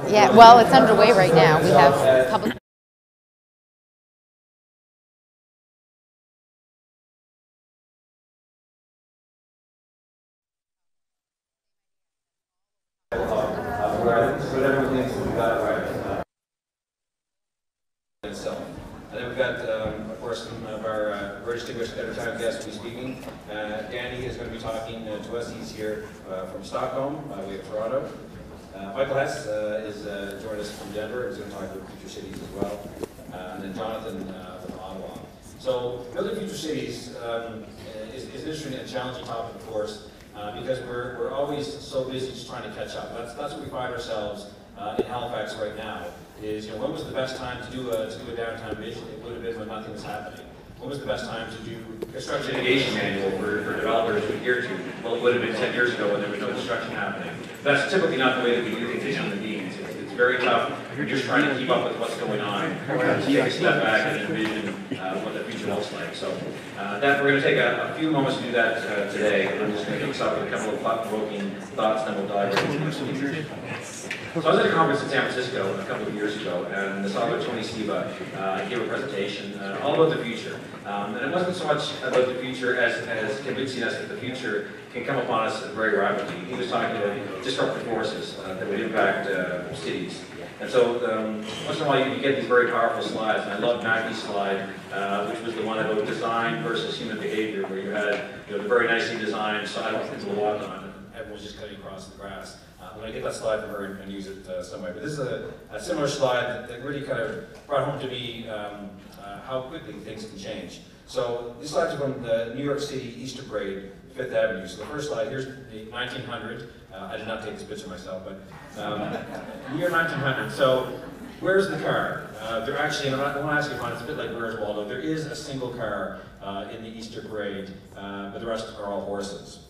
Yeah, well, it's underway right now. We have public. Whatever things we got right. Itself. And then we've got, of course, some of our very distinguished time guests will be speaking. Danny is going to be talking to us. He's here from Stockholm, by way of Toronto. Michael Hess is joining us from Denver. He's going to talk about future cities as well. And then Jonathan from Ottawa. So building future cities is an interesting and challenging topic, of course, because we're always so busy just trying to catch up. That's where we find ourselves in Halifax right now. Is when was the best time to do a downtown vision? It would have been when nothing was happening. When was the best time to do construction mitigation manual for developers to adhere to? Well, it would have been 10 years ago when there was no construction happening. That's typically not the way that we do things as human beings. It's very tough. You're just trying to keep up with what's going on. To take a step back and envision what the future looks like. So that we're going to take a few moments to do that today. I'm just going to kick off with a couple of thought-provoking thoughts, then we'll dive right into the speakers. So I was at a conference in San Francisco a couple of years ago, and I saw Tony Skiba give a presentation all about the future. And it wasn't so much about the future as convincing us that the future can come upon us very rapidly. He was talking about disruptive forces that would impact cities. And so once in a while you get these very powerful slides, and I love Mackey's slide, which was the one about design versus human behavior, where you had the very nicely designed sidewalk into the walk on, and everyone was just cutting across the grass. I'm going to get that slide from her and use it somewhere. But this is a similar slide that really kind of brought home to me how quickly things can change. So these slides are from the New York City Easter Parade, 5th Avenue. So the first slide, here's the 1900. I did not take this picture myself, but year 1900. So where's the car? They're actually, and I want to ask you a question, it's a bit like Where's Waldo. There is a single car in the Easter Parade, but the rest are all horses.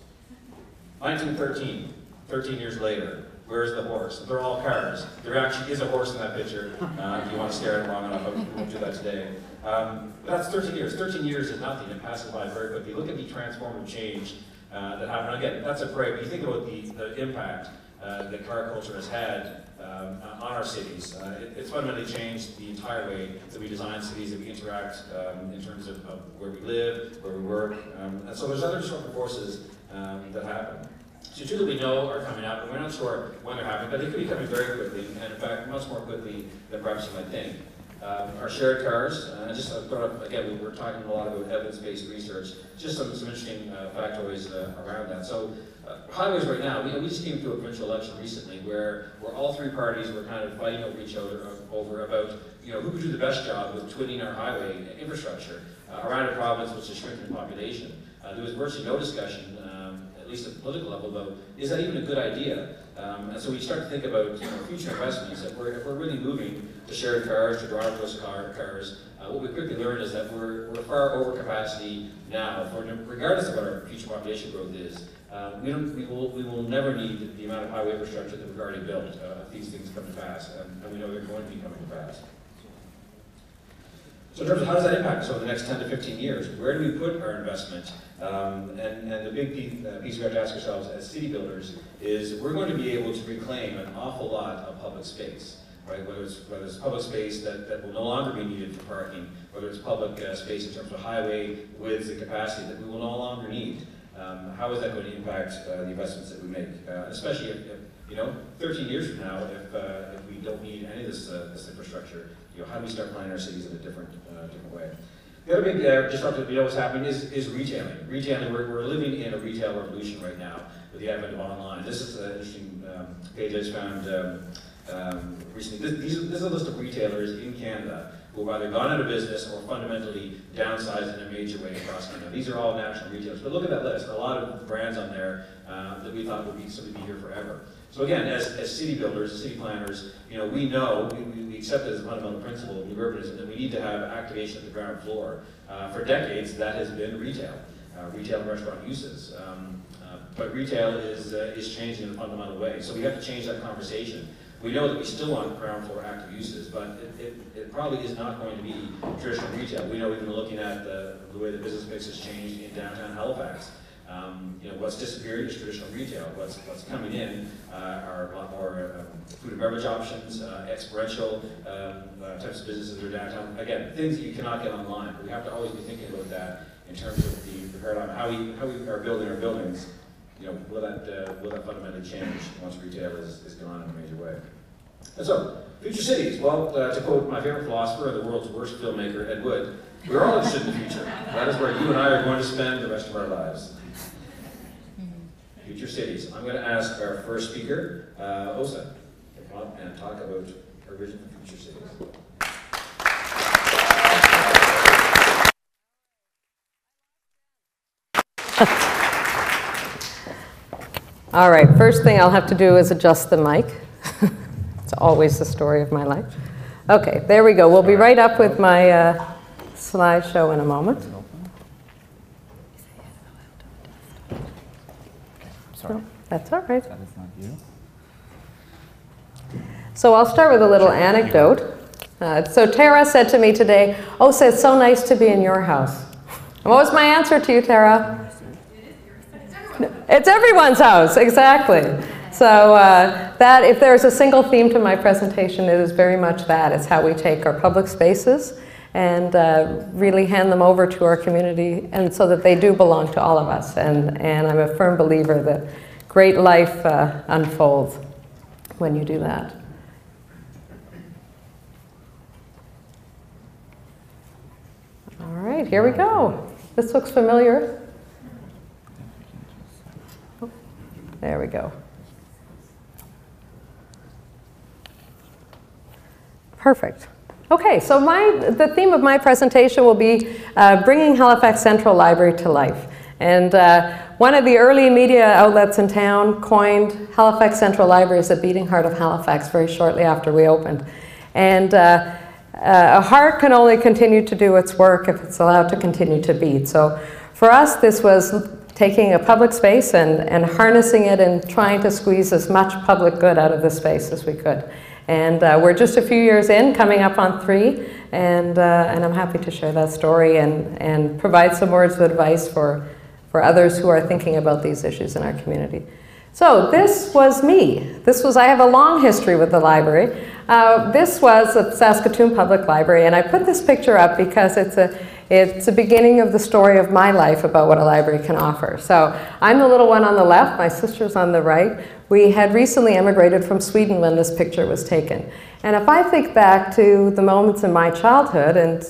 1913. 13 years later, where's the horse? They're all cars. There actually is a horse in that picture. If you want to stare at it long enough, I won't do that today. But that's 13 years. 13 years is nothing. It passes by very quickly. Look at the transformative change that happened. Again, that's a parade, but you think about the impact that car culture has had on our cities. It's fundamentally changed the entire way that we design cities, that we interact in terms of where we live, where we work. And so there's other disruptive forces that happen. So two that we know are coming up, and we're not sure when they're happening, but they could be coming very quickly, and in fact, much more quickly than perhaps you might think. Our shared cars, just brought up, again, we were talking a lot about evidence-based research, just some interesting factoids around that. So highways right now, we just came through a provincial election recently where all three parties were kind of fighting over each other over about who could do the best job with twinning our highway infrastructure around a province which is shrinking in population. There was virtually no discussion, at least at the political level, about is that even a good idea? And so we start to think about future investments. If we're really moving to shared cars, to driverless cars, what we quickly learn is that we're far over capacity now. Regardless of what our future population growth is, we will never need the amount of highway infrastructure that we've already built if these things come to pass, and we know they're going to be coming to pass. So in terms of how does that impact us over the next 10 to 15 years? Where do we put our investment? And the big piece we have to ask ourselves as city builders is we're going to be able to reclaim an awful lot of public space, right? Whether it's public space that will no longer be needed for parking, whether it's public space in terms of highway widths and capacity that we will no longer need. How is that going to impact the investments that we make? Especially if 13 years from now, if we don't need any of this infrastructure, how do we start planning our cities in a different way? The other big disruptive, what's happening is retailing. Retailing, we're living in a retail revolution right now with the advent of online. This is an interesting page I just found recently. This is a list of retailers in Canada who have either gone out of business or fundamentally downsized in a major way across Canada. These are all national retailers. But look at that list. A lot of brands on there that we thought would simply be here forever. So again, as city builders, city planners, we know, we accept it as a fundamental principle of new urbanism that we need to have activation at the ground floor. For decades, that has been retail and restaurant uses. But retail is changing in a fundamental way. So we have to change that conversation. We know that we still want ground floor active uses, but it probably is not going to be traditional retail. We know we've been looking at the way the business mix has changed in downtown Halifax. You know, what's disappeared is traditional retail. What's coming in are a lot more food and beverage options, experiential types of businesses that are downtown. Again, things that you cannot get online. But we have to always be thinking about that in terms of the paradigm, how we are building our buildings. You know, will that fundamentally change once retail is gone in a major way? And so, future cities. Well, to quote my favorite philosopher, the world's worst filmmaker, Ed Wood, we're all interested in the future. That is where you and I are going to spend the rest of our lives. Future cities. I'm going to ask our first speaker, Åsa, to come up and talk about her vision for future cities. All right, first thing I'll have to do is adjust the mic. It's always the story of my life. Okay, there we go. We'll be right up with my slideshow in a moment. Sorry. No, that's all right. That is not you. So I'll start with a little anecdote. So Tara said to me today, "Åsa, it's so nice to be in your house." And what was my answer to you, Tara? It's everyone's house, exactly. So that, if there's a single theme to my presentation, it is very much that. It's how we take our public spaces and really hand them over to our community, and so that they do belong to all of us. And I'm a firm believer that great life unfolds when you do that. All right, here we go. This looks familiar. Oh, there we go. Perfect. Okay, so the theme of my presentation will be bringing Halifax Central Library to life. And one of the early media outlets in town coined Halifax Central Library as the beating heart of Halifax very shortly after we opened. And a heart can only continue to do its work if it's allowed to continue to beat. So for us, this was taking a public space and harnessing it and trying to squeeze as much public good out of the space as we could. And we're just a few years in, coming up on 3, and I'm happy to share that story and provide some words of advice for others who are thinking about these issues in our community. So this was me. I have a long history with the library. This was the Saskatoon Public Library, and I put this picture up because it's a beginning of the story of my life about what a library can offer. So I'm the little one on the left, my sister's on the right. We had recently emigrated from Sweden when this picture was taken. And if I think back to the moments in my childhood and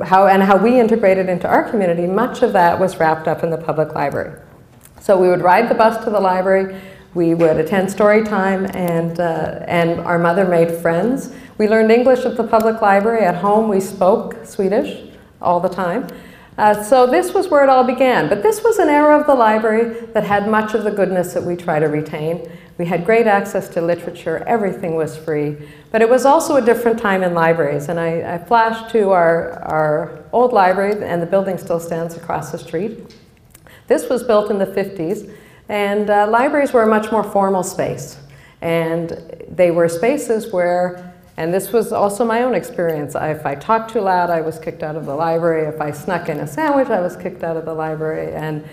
how we integrated into our community, much of that was wrapped up in the public library. So we would ride the bus to the library, we would attend story time, and our mother made friends. We learned English at the public library. At home we spoke Swedish all the time. So this was where it all began. But this was an era of the library that had much of the goodness that we try to retain. We had great access to literature, everything was free. But it was also a different time in libraries. And I flashed to our old library, and the building still stands across the street. This was built in the 50s, and libraries were a much more formal space. And they were spaces where, and this was also my own experience, if I talked too loud, I was kicked out of the library. If I snuck in a sandwich, I was kicked out of the library. And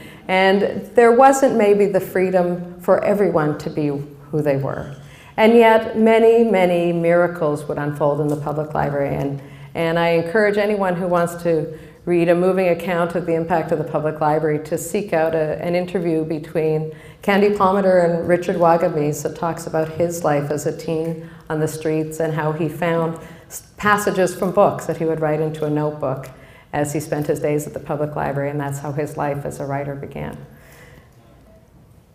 there wasn't maybe the freedom for everyone to be who they were. And yet, many, many miracles would unfold in the public library. And I encourage anyone who wants to read a moving account of the impact of the public library to seek out an interview between Candy Palmater and Richard Wagamese that talks about his life as a teen on the streets and how he found passages from books that he would write into a notebook as he spent his days at the public library, and that's how his life as a writer began.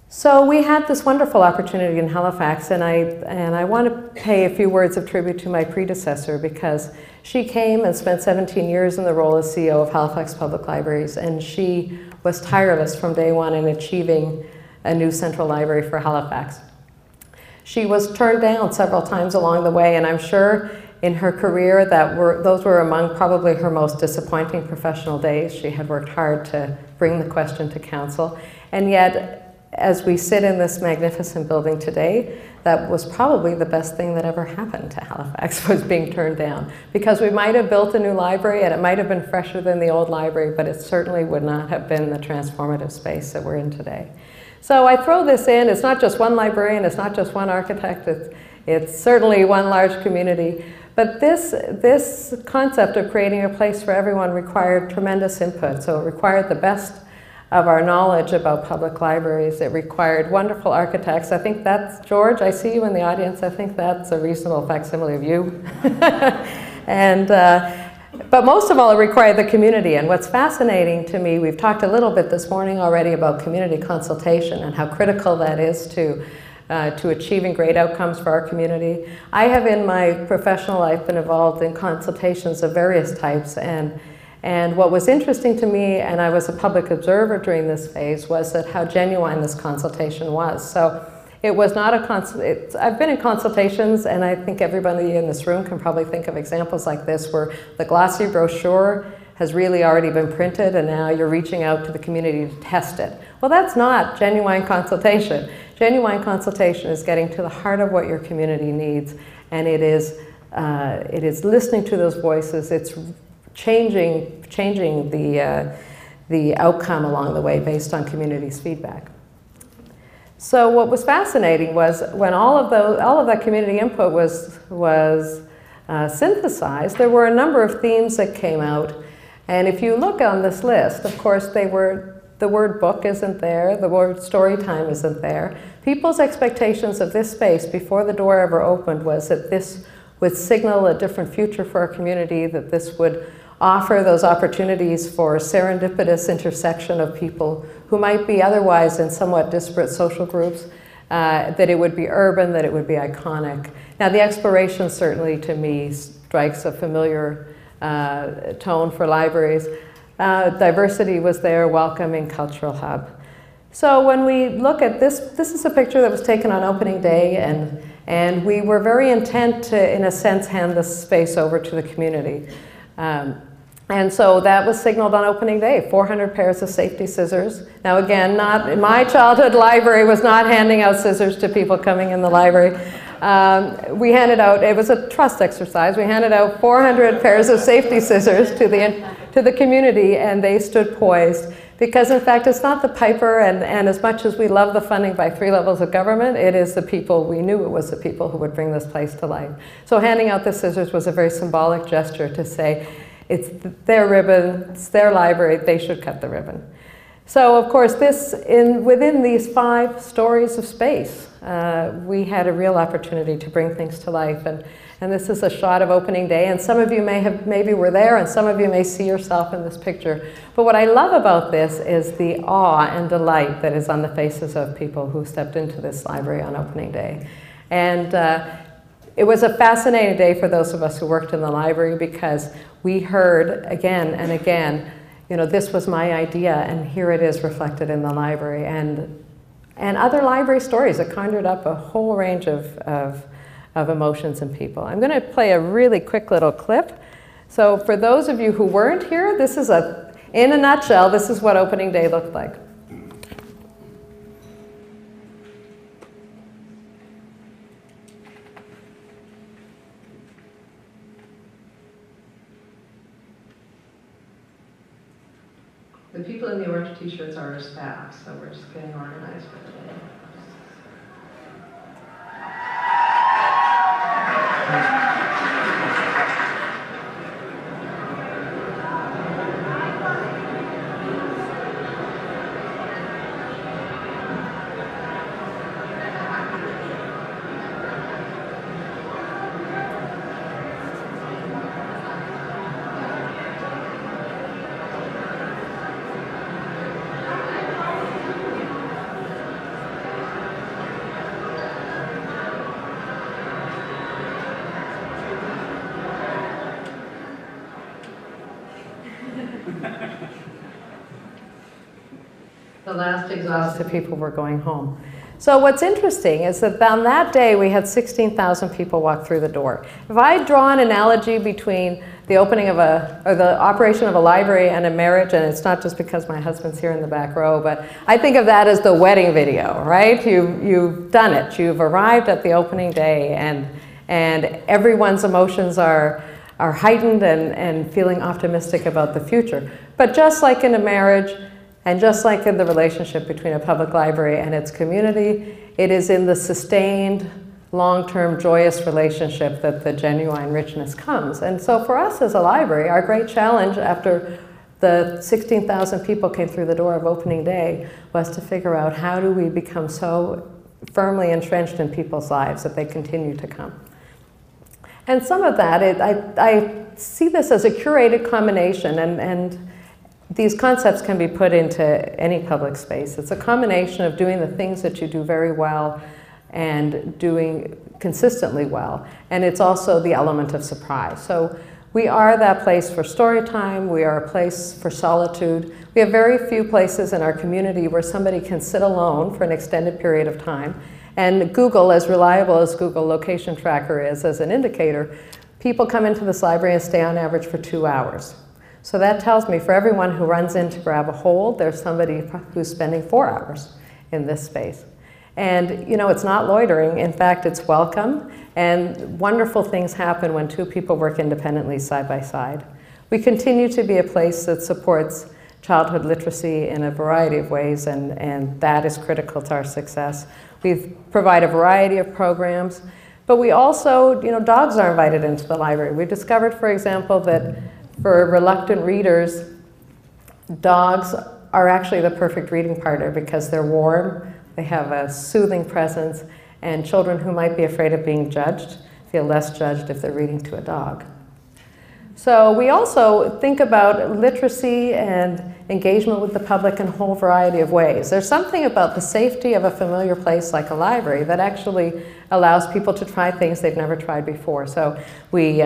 So we had this wonderful opportunity in Halifax, and I want to pay a few words of tribute to my predecessor, because she came and spent 17 years in the role as CEO of Halifax Public Libraries, and she was tireless from day one in achieving a new central library for Halifax. She was turned down several times along the way, and I'm sure in her career those were among probably her most disappointing professional days. She had worked hard to bring the question to council, and yet as we sit in this magnificent building today, that was probably the best thing that ever happened to Halifax, was being turned down. Because we might have built a new library and it might have been fresher than the old library, but it certainly would not have been the transformative space that we're in today. So I throw this in. It's not just one librarian, it's not just one architect, it's certainly one large community. But this concept of creating a place for everyone required tremendous input. So it required the best of our knowledge about public libraries. It required wonderful architects. I think that's, George, I see you in the audience. I think that's a reasonable facsimile of you. But most of all, it required the community. And what's fascinating to me, we've talked a little bit this morning already about community consultation and how critical that is to achieving great outcomes for our community. I have in my professional life been involved in consultations of various types, and what was interesting to me, and I was a public observer during this phase, was that how genuine this consultation was. So it was not a I've been in consultations, and I think everybody in this room can probably think of examples like this, where the glossy brochure has really already been printed, and now you're reaching out to the community to test it. Well, that's not genuine consultation. Genuine consultation is getting to the heart of what your community needs, and it is listening to those voices. It's changing the outcome along the way based on community's feedback. So what was fascinating was when all of that community input was synthesized, there were a number of themes that came out. And if you look on this list, of course, the word book isn't there, the word story time isn't there. People's expectations of this space before the door ever opened was that this would signal a different future for our community, that this would offer those opportunities for serendipitous intersection of people who might be otherwise in somewhat disparate social groups, that it would be urban, that it would be iconic. Now, the exploration certainly to me strikes a familiar tone for libraries. Diversity was there, welcoming cultural hub. So when we look at this, this is a picture that was taken on opening day, and we were very intent to, in a sense, hand this space over to the community. And so that was signaled on opening day, 400 pairs of safety scissors. Now again, not, my childhood library was not handing out scissors to people coming in the library. We handed out, it was a trust exercise, we handed out 400 pairs of safety scissors to the community, and they stood poised. Because in fact, it's not the piper, and as much as we love the funding by 3 levels of government, it is the people, we knew it was the people who would bring this place to life. So handing out the scissors was a very symbolic gesture to say, it's their ribbon, it's their library, they should cut the ribbon. So of course, within these 5 stories of space, we had a real opportunity to bring things to life. And this is a shot of opening day, and some of you maybe were there, and some of you may see yourself in this picture. But what I love about this is the awe and delight that is on the faces of people who stepped into this library on opening day. And it was a fascinating day for those of us who worked in the library, because we heard again and again, you know, this was my idea, and here it is reflected in the library, and other library stories that conjured up a whole range of emotions in people. I'm going to play a really quick little clip. So for those of you who weren't here, this is in a nutshell, this is what opening day looked like. The people in the orange t-shirts are our staff, so we're just getting organized for the day. The last exhausted people were going home. So what's interesting is that on that day we had 16,000 people walk through the door. If I draw an analogy between the opening of the operation of a library and a marriage, and it's not just because my husband's here in the back row, but I think of that as the wedding video, right? You've done it. You've arrived at the opening day, and everyone's emotions are heightened and feeling optimistic about the future. But just like in a marriage, and just like in the relationship between a public library and its community, it is in the sustained, long-term, joyous relationship that the genuine richness comes. And so for us as a library, our great challenge after the 16,000 people came through the door of opening day was to figure out how do we become so firmly entrenched in people's lives that they continue to come. And some of that, I see this as a curated combination, and these concepts can be put into any public space. It's a combination of doing the things that you do very well and doing consistently well. And it's also the element of surprise. So we are that place for story time. We are a place for solitude. We have very few places in our community where somebody can sit alone for an extended period of time. And Google, as reliable as Google Location Tracker is as an indicator, people come into this library and stay on average for 2 hours. So that tells me for everyone who runs in to grab a hold, there's somebody who's spending 4 hours in this space. And you know, it's not loitering. In fact, it's welcome. And wonderful things happen when two people work independently side by side. We continue to be a place that supports childhood literacy in a variety of ways, and that is critical to our success. We provide a variety of programs, but we also, you know, dogs are invited into the library. We discovered, for example, that for reluctant readers, dogs are actually the perfect reading partner because they're warm, they have a soothing presence, and children who might be afraid of being judged feel less judged if they're reading to a dog. So we also think about literacy and engagement with the public in a whole variety of ways. There's something about the safety of a familiar place like a library that actually allows people to try things they've never tried before. So we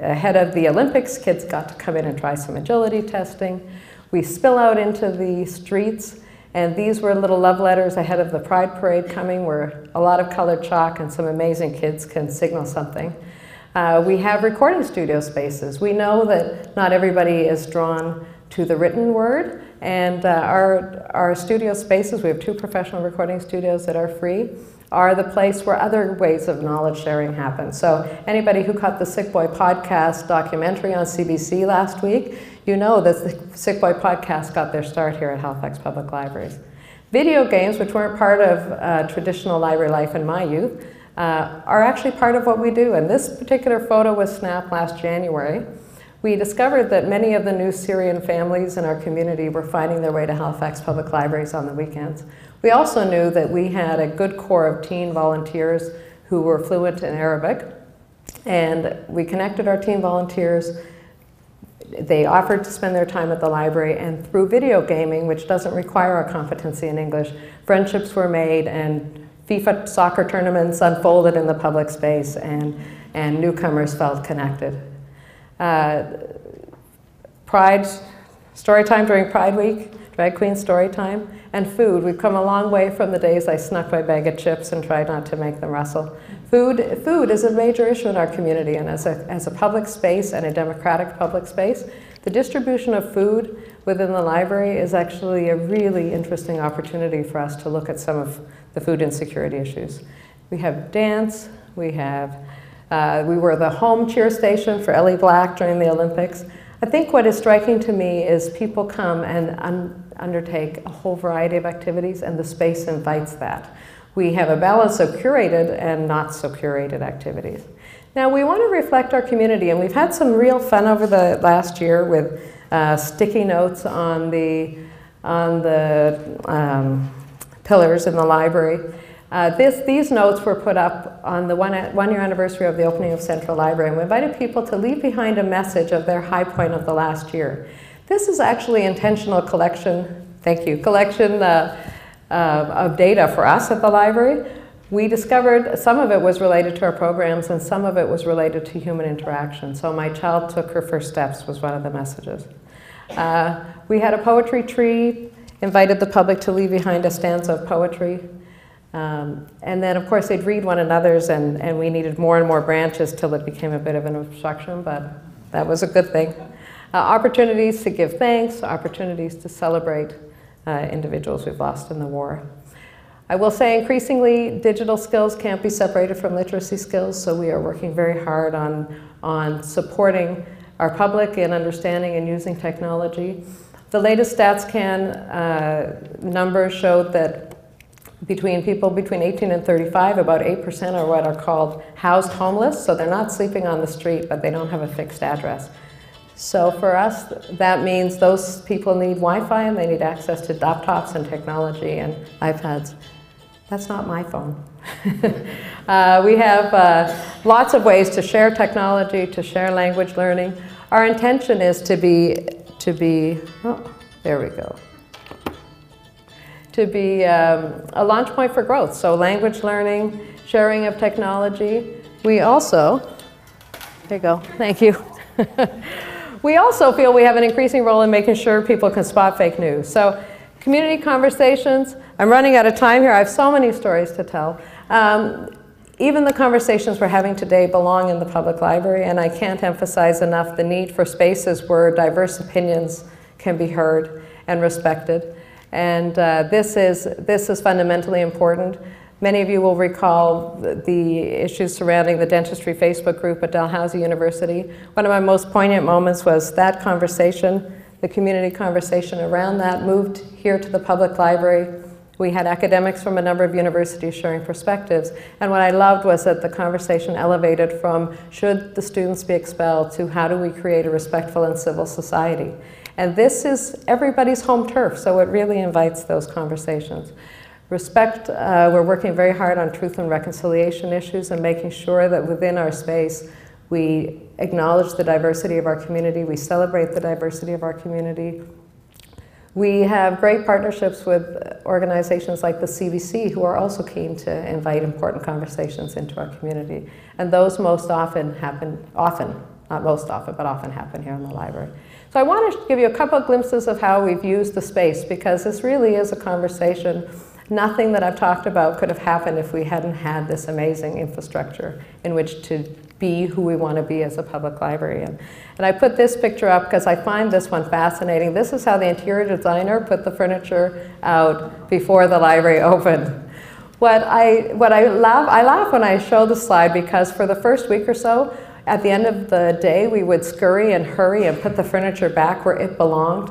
ahead of the Olympics, kids got to come in and try some agility testing. We spill out into the streets, and these were little love letters ahead of the Pride Parade coming, where a lot of colored chalk and some amazing kids can signal something. We have recording studio spaces. We know that not everybody is drawn to the written word, and our studio spaces, we have 2 professional recording studios that are free, are the place where other ways of knowledge sharing happen. So anybody who caught the Sick Boy podcast documentary on CBC last week, you know that the Sick Boy podcast got their start here at Halifax Public Libraries. Video games, which weren't part of traditional library life in my youth, are actually part of what we do. And this particular photo was snapped last January. We discovered that many of the new Syrian families in our community were finding their way to Halifax Public Libraries on the weekends. We also knew that we had a good core of teen volunteers who were fluent in Arabic, and we connected our teen volunteers. They offered to spend their time at the library, and through video gaming, which doesn't require a competency in English, friendships were made and FIFA soccer tournaments unfolded in the public space, and newcomers felt connected. Pride, story time during Pride Week, drag queen story time, and food. We've come a long way from the days I snuck my bag of chips and tried not to make them rustle. Food is a major issue in our community, and as a public space and a democratic public space, the distribution of food within the library is actually a really interesting opportunity for us to look at some of the food insecurity issues. We have dance, we were the home cheer station for Ellie Black during the Olympics. I think what is striking to me is people come and undertake a whole variety of activities, and the space invites that. We have a balance of curated and not so curated activities. Now we want to reflect our community, and we've had some real fun over the last year with sticky notes on the pillars in the library. These notes were put up on the one-year anniversary of the opening of Central Library, and we invited people to leave behind a message of their high point of the last year. This is actually intentional collection, thank you, collection of data for us at the library. We discovered some of it was related to our programs and some of it was related to human interaction. So my child took her first steps was one of the messages. We had a poetry tree, invited the public to leave behind a stanza of poetry. And then, of course, they'd read one another's, and we needed more and more branches till it became a bit of an obstruction, but that was a good thing. Opportunities to give thanks, opportunities to celebrate individuals we've lost in the war. I will say increasingly digital skills can't be separated from literacy skills, so we are working very hard on supporting our public in understanding and using technology. The latest StatsCan numbers showed that people between 18 and 35, about 8% are what are called housed homeless, so they're not sleeping on the street, but they don't have a fixed address. So for us, that means those people need Wi-Fi and they need access to laptops and technology and iPads. That's not my phone. We have lots of ways to share technology, to share language learning. Our intention is to be oh, there we go. To be a launch point for growth. So language learning, sharing of technology. We also, there you go, thank you. We also feel we have an increasing role in making sure people can spot fake news. So community conversations, I'm running out of time here. I have so many stories to tell. Even the conversations we're having today belong in the public library, and I can't emphasize enough the need for spaces where diverse opinions can be heard and respected. And this is fundamentally important. Many of you will recall the issues surrounding the dentistry Facebook group at Dalhousie University. One of my most poignant moments was that conversation, the community conversation around that moved here to the public library. We had academics from a number of universities sharing perspectives. And what I loved was that the conversation elevated from should the students be expelled to how do we create a respectful and civil society. And this is everybody's home turf, so it really invites those conversations. Respect, we're working very hard on truth and reconciliation issues and making sure that within our space we acknowledge the diversity of our community, we celebrate the diversity of our community. We have great partnerships with organizations like the CBC who are also keen to invite important conversations into our community. And those most often happen, not most often, but often happen here in the library. So I want to give you a couple of glimpses of how we've used the space, because this really is a conversation. Nothing that I've talked about could have happened if we hadn't had this amazing infrastructure in which to be who we want to be as a public library. And I put this picture up because I find this one fascinating. This is how the interior designer put the furniture out before the library opened. I laugh when I show the slide, because for the first week or so, at the end of the day, we would scurry and hurry and put the furniture back where it belonged.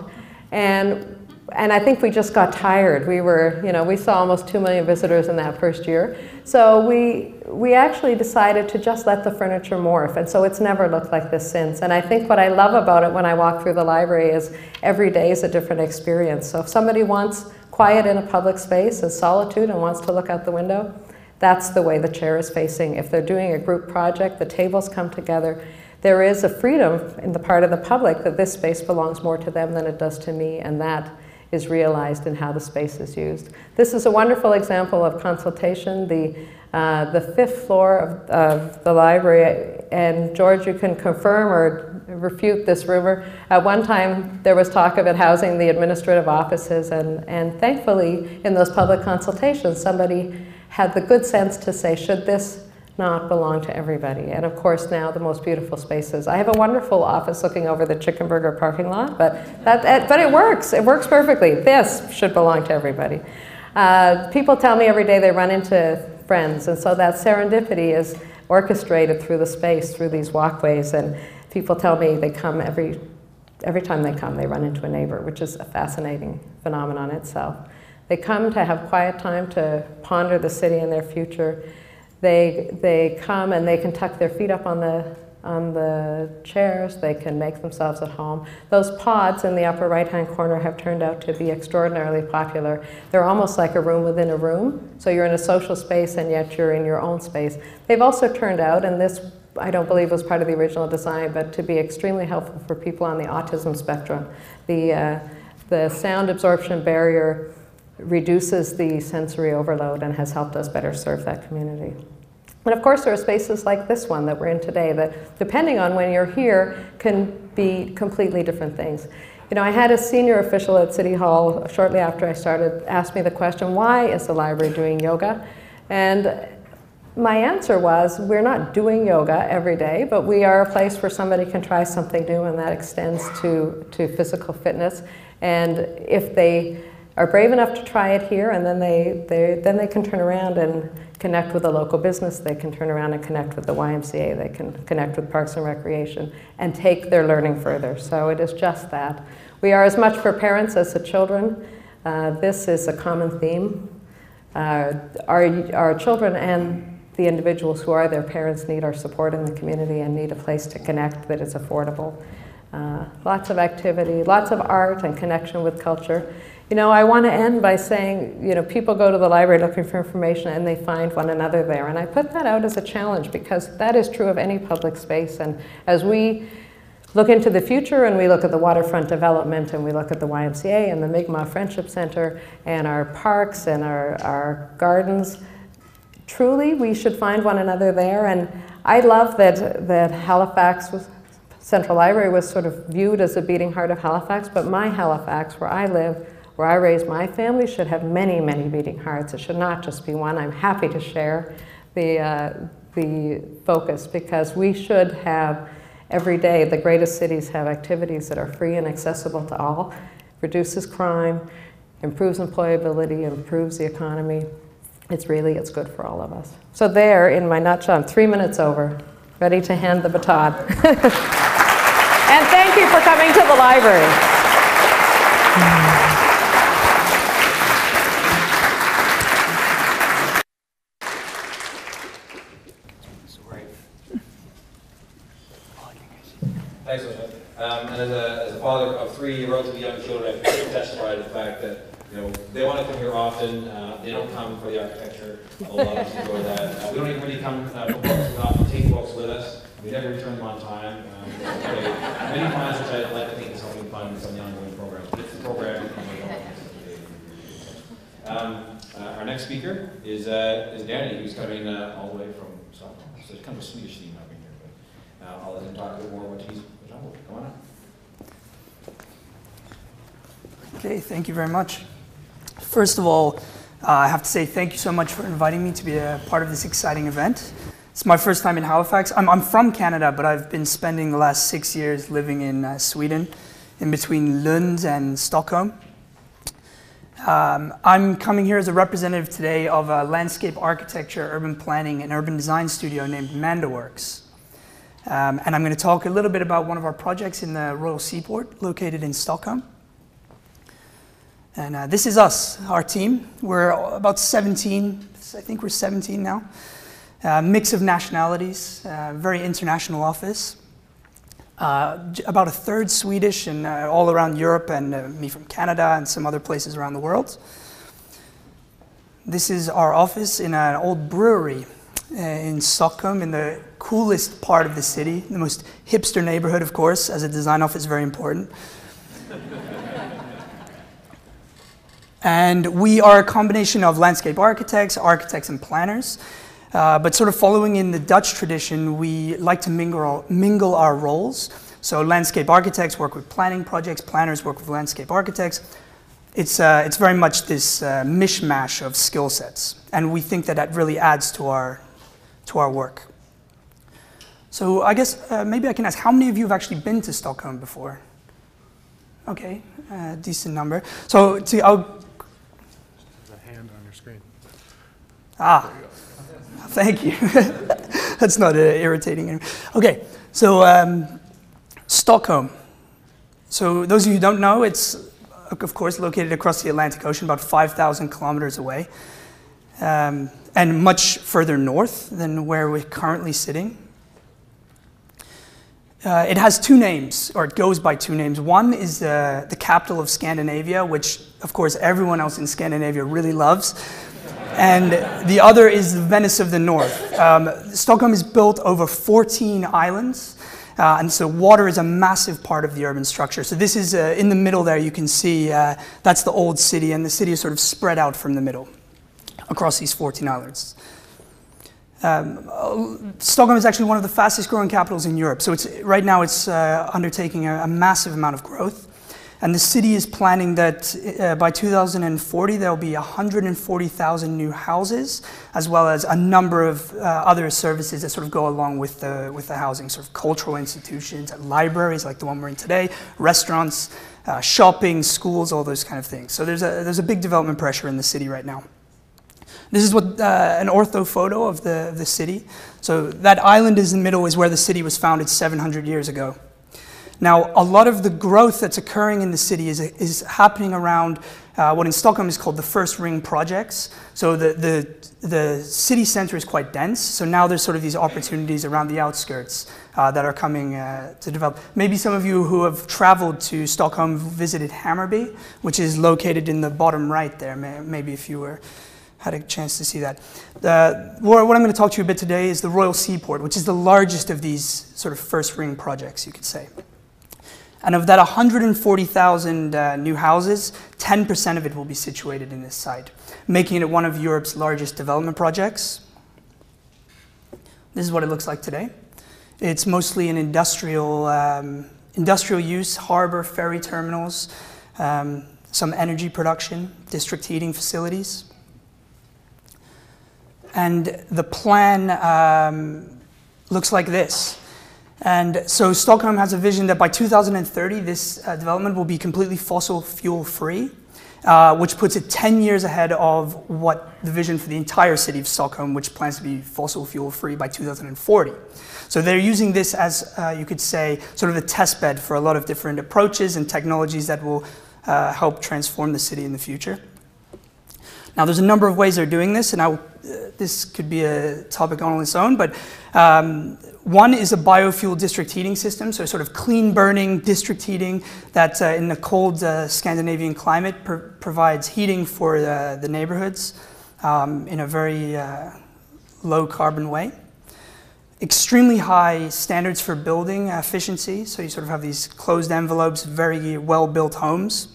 And I think we just got tired. We saw almost 2 million visitors in that first year. So we actually decided to just let the furniture morph. And so it's never looked like this since. And I think what I love about it when I walk through the library is every day is a different experience. So if somebody wants quiet in a public space and solitude and wants to look out the window, that's the way the chair is facing. If they're doing a group project, the tables come together. There is a freedom in the part of the public that this space belongs more to them than it does to me, and that is realized in how the space is used. This is a wonderful example of consultation, the 5th floor of the library, and George, you can confirm or refute this rumor. At one time, there was talk of it housing the administrative offices, and thankfully, in those public consultations, somebody had the good sense to say, should this not belong to everybody? And of course, now the most beautiful spaces. I have a wonderful office looking over the Chicken Burger parking lot, but it works. It works perfectly. This should belong to everybody. People tell me every day they run into friends, and so that serendipity is orchestrated through the space, through these walkways, and people tell me they come every time they come, they run into a neighbor, which is a fascinating phenomenon itself. They come to have quiet time to ponder the city and their future. They come and they can tuck their feet up on the chairs. They can make themselves at home. Those pods in the upper right-hand corner have turned out to be extraordinarily popular. They're almost like a room within a room. So you're in a social space and yet you're in your own space. They've also turned out, and this I don't believe was part of the original design, but to be extremely helpful for people on the autism spectrum. The sound absorption barrier reduces the sensory overload and has helped us better serve that community. And of course, there are spaces like this one that we're in today that, depending on when you're here, can be completely different things. You know, I had a senior official at City Hall shortly after I started ask me the question, why is the library doing yoga? And my answer was, we're not doing yoga every day, but we are a place where somebody can try something new, and that extends to physical fitness. And if they are brave enough to try it here, and then they can turn around and connect with a local business, they can turn around and connect with the YMCA, they can connect with Parks and Recreation, and take their learning further. So it is just that. We are as much for parents as the children. This is a common theme. Our children and the individuals who are their parents need our support in the community and need a place to connect that is affordable. Lots of activity, lots of art and connection with culture. You know, I want to end by saying, you know, people go to the library looking for information and they find one another there. And I put that out as a challenge because that is true of any public space. And as we look into the future and we look at the waterfront development and we look at the YMCA and the Mi'kmaq Friendship Center and our parks and our gardens, truly we should find one another there. And I love that Halifax Central Library was sort of viewed as the beating heart of Halifax, but my Halifax, where I live, where I raised my family, should have many, many beating hearts. It should not just be one. I'm happy to share the focus, because we should have every day, the greatest cities have activities that are free and accessible to all, reduces crime, improves employability, improves the economy. It's good for all of us. So there, in my nutshell, I'm 3 minutes over, ready to hand the baton. And thank you for coming to the library. Thanks, Åsa. And as a father of 3 relatively young children, I can testify to the fact that, you know, they want to come here often. They don't come for the architecture. A lot of us enjoy that. We don't even really come for books. We often take books with us. We never return them on time. Many times, which I'd like to think is something fun in some of the ongoing programs. But it's the program. Our next speaker is Danny, who's coming all the way from Stockholm. So it's kind of a Swedish theme up in here. But I'll let him talk a bit more about what he's done. Come on up. Okay, thank you very much. First of all, I have to say thank you so much for inviting me to be a part of this exciting event. It's my first time in Halifax. I'm from Canada, but I've been spending the last 6 years living in Sweden, in between Lund and Stockholm. I'm coming here as a representative today of a landscape architecture, urban planning, and urban design studio named Mandaworks. And I'm going to talk a little bit about one of our projects in the Royal Seaport, located in Stockholm. And this is us, our team. We're about 17, I think we're 17 now. Mix of nationalities, very international office. About a third Swedish and all around Europe, and me from Canada and some other places around the world. This is our office in an old brewery in Stockholm, in the coolest part of the city, the most hipster neighborhood, of course, as a design office, very important. And we are a combination of landscape architects and planners. But sort of following in the Dutch tradition, we like to mingle our roles. So landscape architects work with planning projects, planners work with landscape architects. It's very much this mishmash of skill sets. And we think that that really adds to our work. So I guess maybe I can ask, how many of you have actually been to Stockholm before? Okay, decent number. So there's a hand on your screen. Ah. Thank you. That's not irritating anymore. Okay, so Stockholm. So those of you who don't know, it's of course located across the Atlantic Ocean, about 5,000 kilometers away, and much further north than where we're currently sitting. It has 2 names, or it goes by 2 names. One is the capital of Scandinavia, which of course everyone else in Scandinavia really loves. And the other is Venice of the North. Stockholm is built over 14 islands, and so water is a massive part of the urban structure. So this is, in the middle there, you can see that's the old city, and the city is sort of spread out from the middle across these 14 islands. Stockholm is actually one of the fastest growing capitals in Europe. So right now it's undertaking a massive amount of growth. And the city is planning that by 2040 there will be 140,000 new houses, as well as a number of other services that sort of go along with the housing, sort of cultural institutions, libraries like the one we're in today, restaurants, shopping, schools, all those kind of things. So there's a big development pressure in the city right now. This is what an ortho photo of the city. So that island in the middle is where the city was founded 700 years ago. Now, a lot of the growth that's occurring in the city is happening around what in Stockholm is called the first ring projects. So the city center is quite dense. So now there's sort of these opportunities around the outskirts that are coming to develop. Maybe some of you who have traveled to Stockholm visited Hammarby, which is located in the bottom right there. Maybe if you had a chance to see that. What I'm going to talk to you a bit today is the Royal Seaport, which is the largest of these sort of first ring projects, you could say. And of that 140,000 new houses, 10% of it will be situated in this site, making it one of Europe's largest development projects. This is what it looks like today. It's mostly an industrial use, harbor, ferry terminals, some energy production, district heating facilities. And the plan looks like this. And so Stockholm has a vision that by 2030, this development will be completely fossil fuel free, which puts it 10 years ahead of what the vision for the entire city of Stockholm, which plans to be fossil fuel free by 2040. So they're using this as, you could say, sort of a test bed for a lot of different approaches and technologies that will help transform the city in the future. Now, there's a number of ways they're doing this, and this could be a topic on its own, but one is a biofuel district heating system, so sort of clean burning district heating that in the cold Scandinavian climate provides heating for the neighborhoods in a very low carbon way. Extremely high standards for building efficiency, so you sort of have these closed envelopes, very well built homes.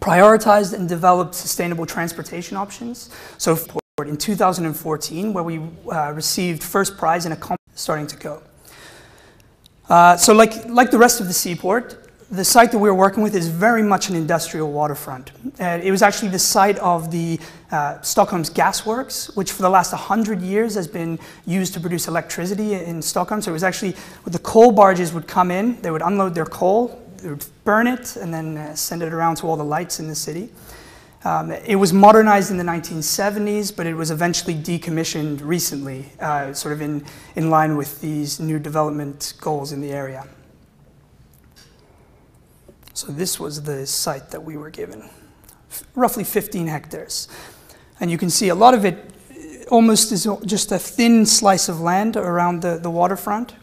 Prioritized and developed sustainable transportation options. So in 2014, where we received first prize in a competition starting to go. So like the rest of the seaport, the site that we're working with is very much an industrial waterfront. It was actually the site of the Stockholm's gasworks, which for the last 100 years has been used to produce electricity in Stockholm. So it was actually, the coal barges would come in, they would unload their coal, they would burn it, and then send it around to all the lights in the city. It was modernized in the 1970s, but it was eventually decommissioned recently, sort of in line with these new development goals in the area. So this was the site that we were given, roughly 15 hectares. And you can see a lot of it almost is just a thin slice of land around the waterfront,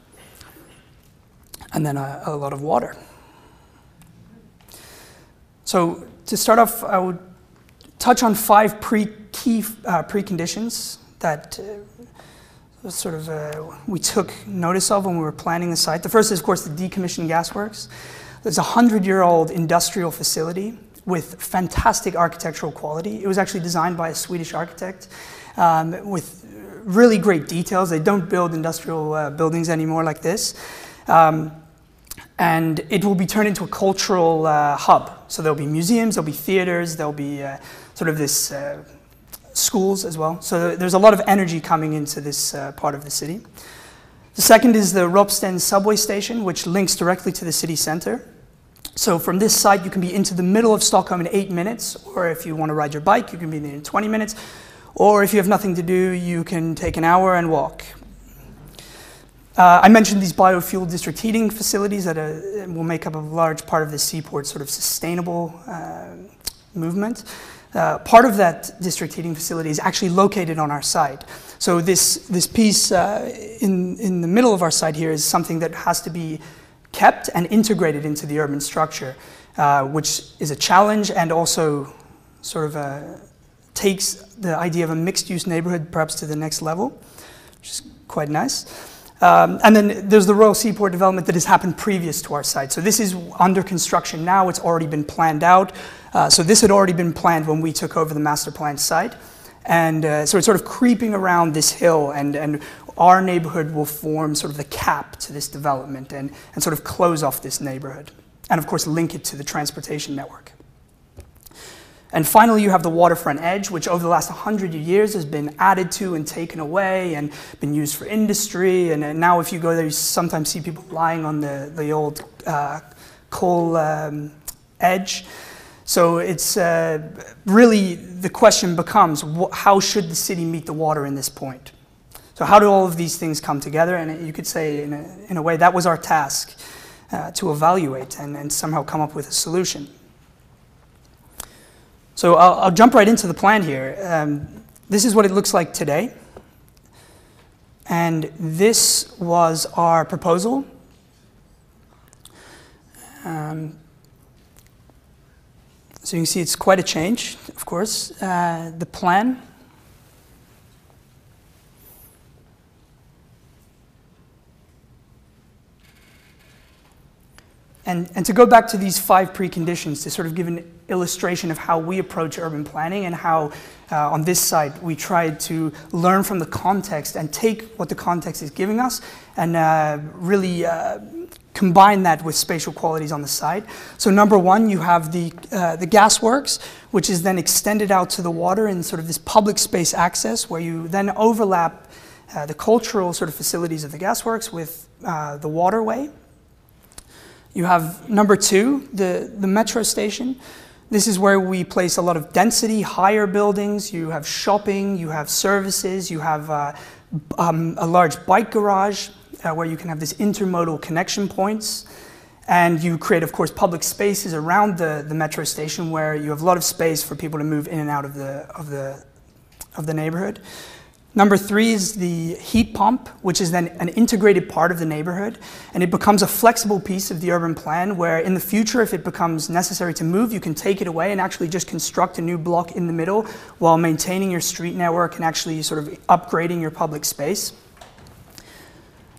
and then a lot of water. So to start off, I would touch on 5 key preconditions that we took notice of when we were planning the site. The first is, of course, the decommissioned gasworks. There's a 100-year-old industrial facility with fantastic architectural quality. It was actually designed by a Swedish architect with really great details. They don't build industrial buildings anymore like this. And it will be turned into a cultural hub. So there'll be museums, there'll be theaters, there'll be sort of this schools as well. So there's a lot of energy coming into this part of the city. The second is the Westeinde subway station, which links directly to the city center. So from this site, you can be into the middle of Stockholm in 8 minutes, or if you want to ride your bike, you can be there in 20 minutes. Or if you have nothing to do, you can take an hour and walk. I mentioned these biofuel district heating facilities that will make up a large part of the seaport's sort of sustainable movement. Part of that district heating facility is actually located on our site. So this piece in the middle of our site here is something that has to be kept and integrated into the urban structure, which is a challenge and also sort of takes the idea of a mixed-use neighborhood perhaps to the next level, which is quite nice. And then there's the Royal Seaport development that has happened previous to our site. So this is under construction now. It's already been planned out. So this had already been planned when we took over the master plan site. And so it's sort of creeping around this hill, and our neighborhood will form sort of the cap to this development and sort of close off this neighborhood. And of course, link it to the transportation network. And finally, you have the waterfront edge, which over the last 100 years has been added to and taken away and been used for industry. And now if you go there, you sometimes see people lying on the old coal edge. So it's really, the question becomes, how should the city meet the water in this point? So how do all of these things come together? And you could say, in a way, that was our task, to evaluate and somehow come up with a solution. So I'll jump right into the plan here. This is what it looks like today. And this was our proposal. So you can see it's quite a change, of course. The plan. And to go back to these 5 preconditions to sort of give an illustration of how we approach urban planning and how on this side we try to learn from the context and take what the context is giving us and really combine that with spatial qualities on the side. So number 1, you have the gasworks, which is then extended out to the water in sort of this public space access where you then overlap the cultural sort of facilities of the gasworks with the waterway. You have number 2, the metro station. This is where we place a lot of density, higher buildings. You have shopping, you have services, you have a large bike garage where you can have this intermodal connection points. And you create, of course, public spaces around the metro station where you have a lot of space for people to move in and out of the neighborhood. Number 3 is the heat pump, which is then an integrated part of the neighborhood. And it becomes a flexible piece of the urban plan where in the future, if it becomes necessary to move, you can take it away and actually just construct a new block in the middle while maintaining your street network and actually sort of upgrading your public space.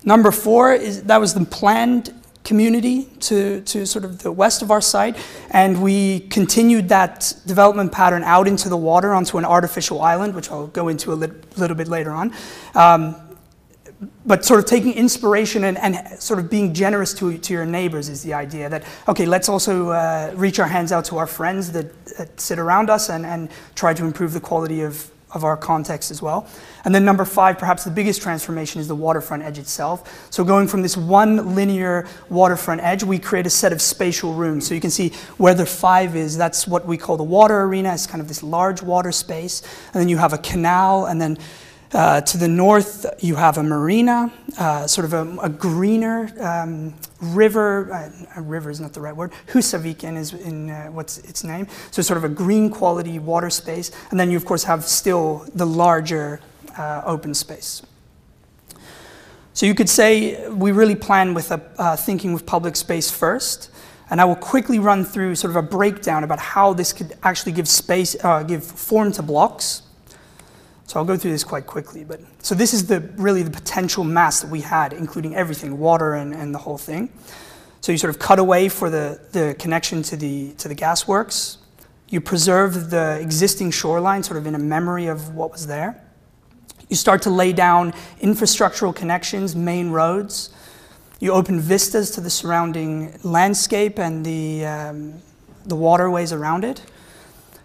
Number 4 that was the planned community to sort of the west of our site, and we continued that development pattern out into the water onto an artificial island, which I'll go into a little bit later on. But sort of taking inspiration and sort of being generous to your neighbors is the idea that, okay, let's also reach our hands out to our friends that sit around us and try to improve the quality of our context as well. And then number 5, perhaps the biggest transformation is the waterfront edge itself. So going from this one linear waterfront edge, we create a set of spatial rooms. So you can see where the 5 is, that's what we call the water arena. It's kind of this large water space. And then you have a canal, and then to the north, you have a marina, sort of a greener river. River is not the right word. Husavik is in what's its name. So sort of a green quality water space. And then you, of course, have still the larger open space. So you could say we really plan with thinking with public space first. And I will quickly run through sort of a breakdown about how this could actually give space, give form to blocks. So I'll go through this quite quickly. So this is really the potential mass that we had, including everything, water and the whole thing. So you sort of cut away for the connection to the gasworks. You preserve the existing shoreline sort of in a memory of what was there. You start to lay down infrastructural connections, main roads. You open vistas to the surrounding landscape and the waterways around it.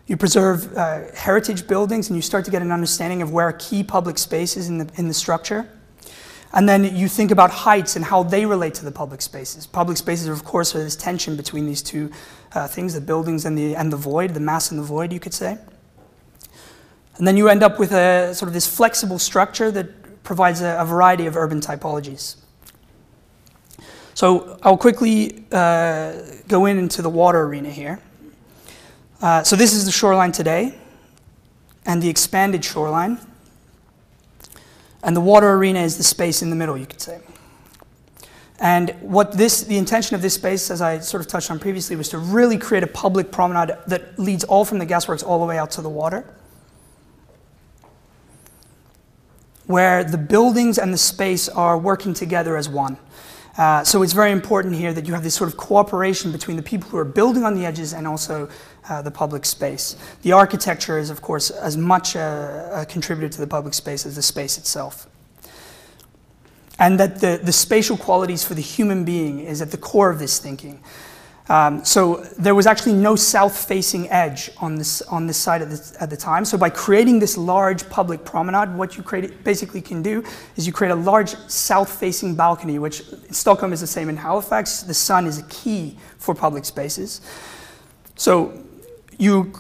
You preserve heritage buildings, and you start to get an understanding of where are key public spaces in the structure. And then you think about heights and how they relate to the public spaces. Public spaces, of course, are this tension between these two things, the buildings and the void, the mass and the void, you could say. And then you end up with a sort of this flexible structure that provides a variety of urban typologies. So I'll quickly go into the water arena here. So this is the shoreline today, and the expanded shoreline. And the water arena is the space in the middle, you could say. And the intention of this space, as I sort of touched on previously, was to really create a public promenade that leads all from the gasworks all the way out to the water, where the buildings and the space are working together as one. So it's very important here that you have this sort of cooperation between the people who are building on the edges and also the public space. The architecture is, of course, as much a contributor to the public space as the space itself. And that the spatial qualities for the human being is at the core of this thinking. So there was actually no south-facing edge on this site at the time. So by creating this large public promenade, what you basically can do is you create a large south-facing balcony, which in Stockholm is the same in Halifax. The sun is a key for public spaces. So you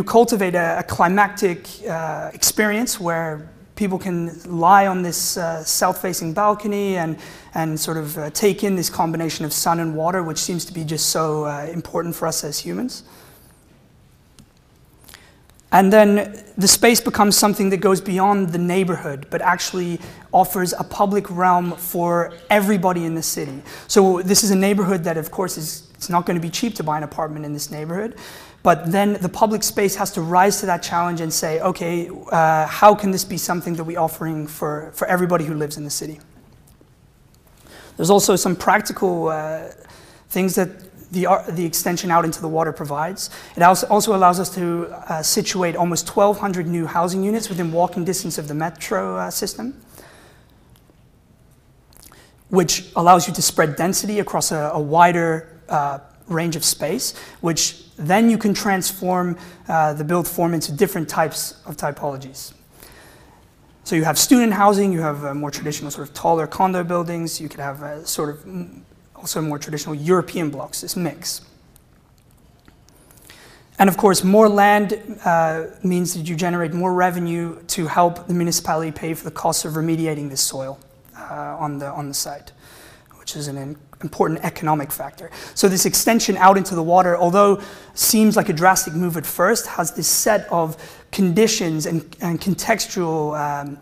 cultivate a climactic experience where people can lie on this south-facing balcony and sort of take in this combination of sun and water, which seems to be just so important for us as humans. And then the space becomes something that goes beyond the neighborhood, but actually offers a public realm for everybody in the city. So this is a neighborhood that, of course, it's not going to be cheap to buy an apartment in this neighborhood. But then the public space has to rise to that challenge and say, okay, how can this be something that we're offering for everybody who lives in the city? There's also some practical things that the extension out into the water provides. It also allows us to situate almost 1,200 new housing units within walking distance of the metro system, which allows you to spread density across a wider range of space, which then you can transform the built form into different types of typologies. So you have student housing, you have more traditional sort of taller condo buildings, you could have sort of also more traditional European blocks, this mix. And of course, more land means that you generate more revenue to help the municipality pay for the costs of remediating this soil on the site, which is an important economic factor. So this extension out into the water, although seems like a drastic move at first, has this set of conditions and contextual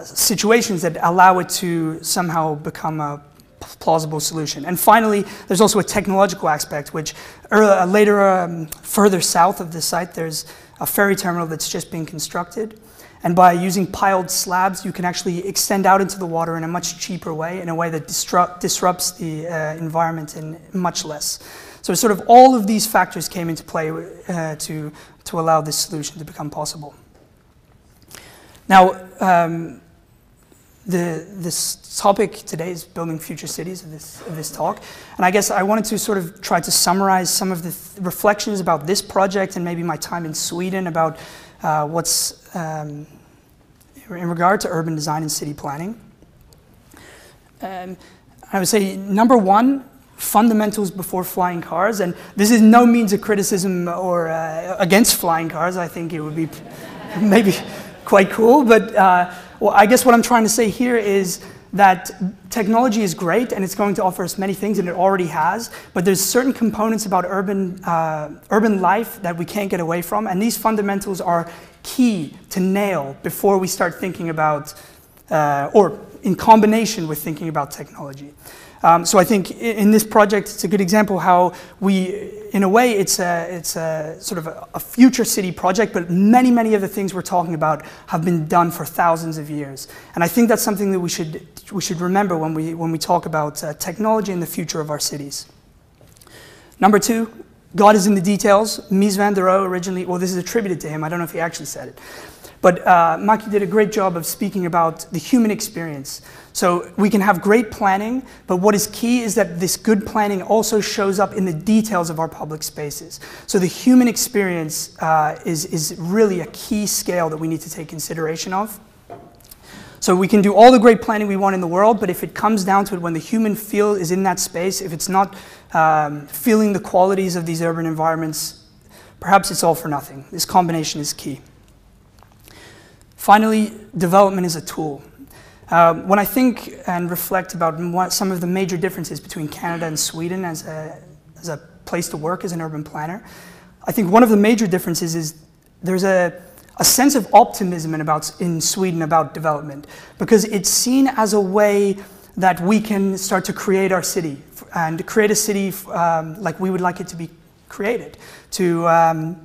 situations that allow it to somehow become a plausible solution. And finally, there's also a technological aspect, which later, further south of the site, there's a ferry terminal that's just being constructed. And by using piled slabs, you can actually extend out into the water in a much cheaper way, in a way that disrupts the environment in much less. So sort of all of these factors came into play to allow this solution to become possible. Now, this topic today is building future cities of this talk. And I guess I wanted to sort of try to summarize some of the reflections about this project and maybe my time in Sweden about what's in regard to urban design and city planning. I would say, number one, fundamentals before flying cars. And this is no means a criticism or against flying cars. I think it would be maybe quite cool. But well, I guess what I'm trying to say here is that technology is great and it's going to offer us many things, and it already has, but there's certain components about urban life that we can't get away from, and these fundamentals are key to nail before we start thinking about, or in combination with thinking about technology. So I think in this project, it's a good example how we, in a way, it's a sort of a future city project, but many of the things we're talking about have been done for thousands of years. And I think that's something that we should remember when we talk about technology and the future of our cities. Number two, God is in the details. Mies van der Rohe originally, well, this is attributed to him. I don't know if he actually said it. But Maki did a great job of speaking about the human experience. So we can have great planning, but what is key is that this good planning also shows up in the details of our public spaces. So the human experience is really a key scale that we need to take consideration of. So we can do all the great planning we want in the world, but if it comes down to it, when the human feel is in that space, if it's not feeling the qualities of these urban environments, perhaps it's all for nothing. This combination is key. Finally, development is a tool. When I think and reflect about some of the major differences between Canada and Sweden as a place to work as an urban planner, I think one of the major differences is there's a sense of optimism in Sweden about development, because it's seen as a way that we can start to create our city and create a city like we would like it to be created, to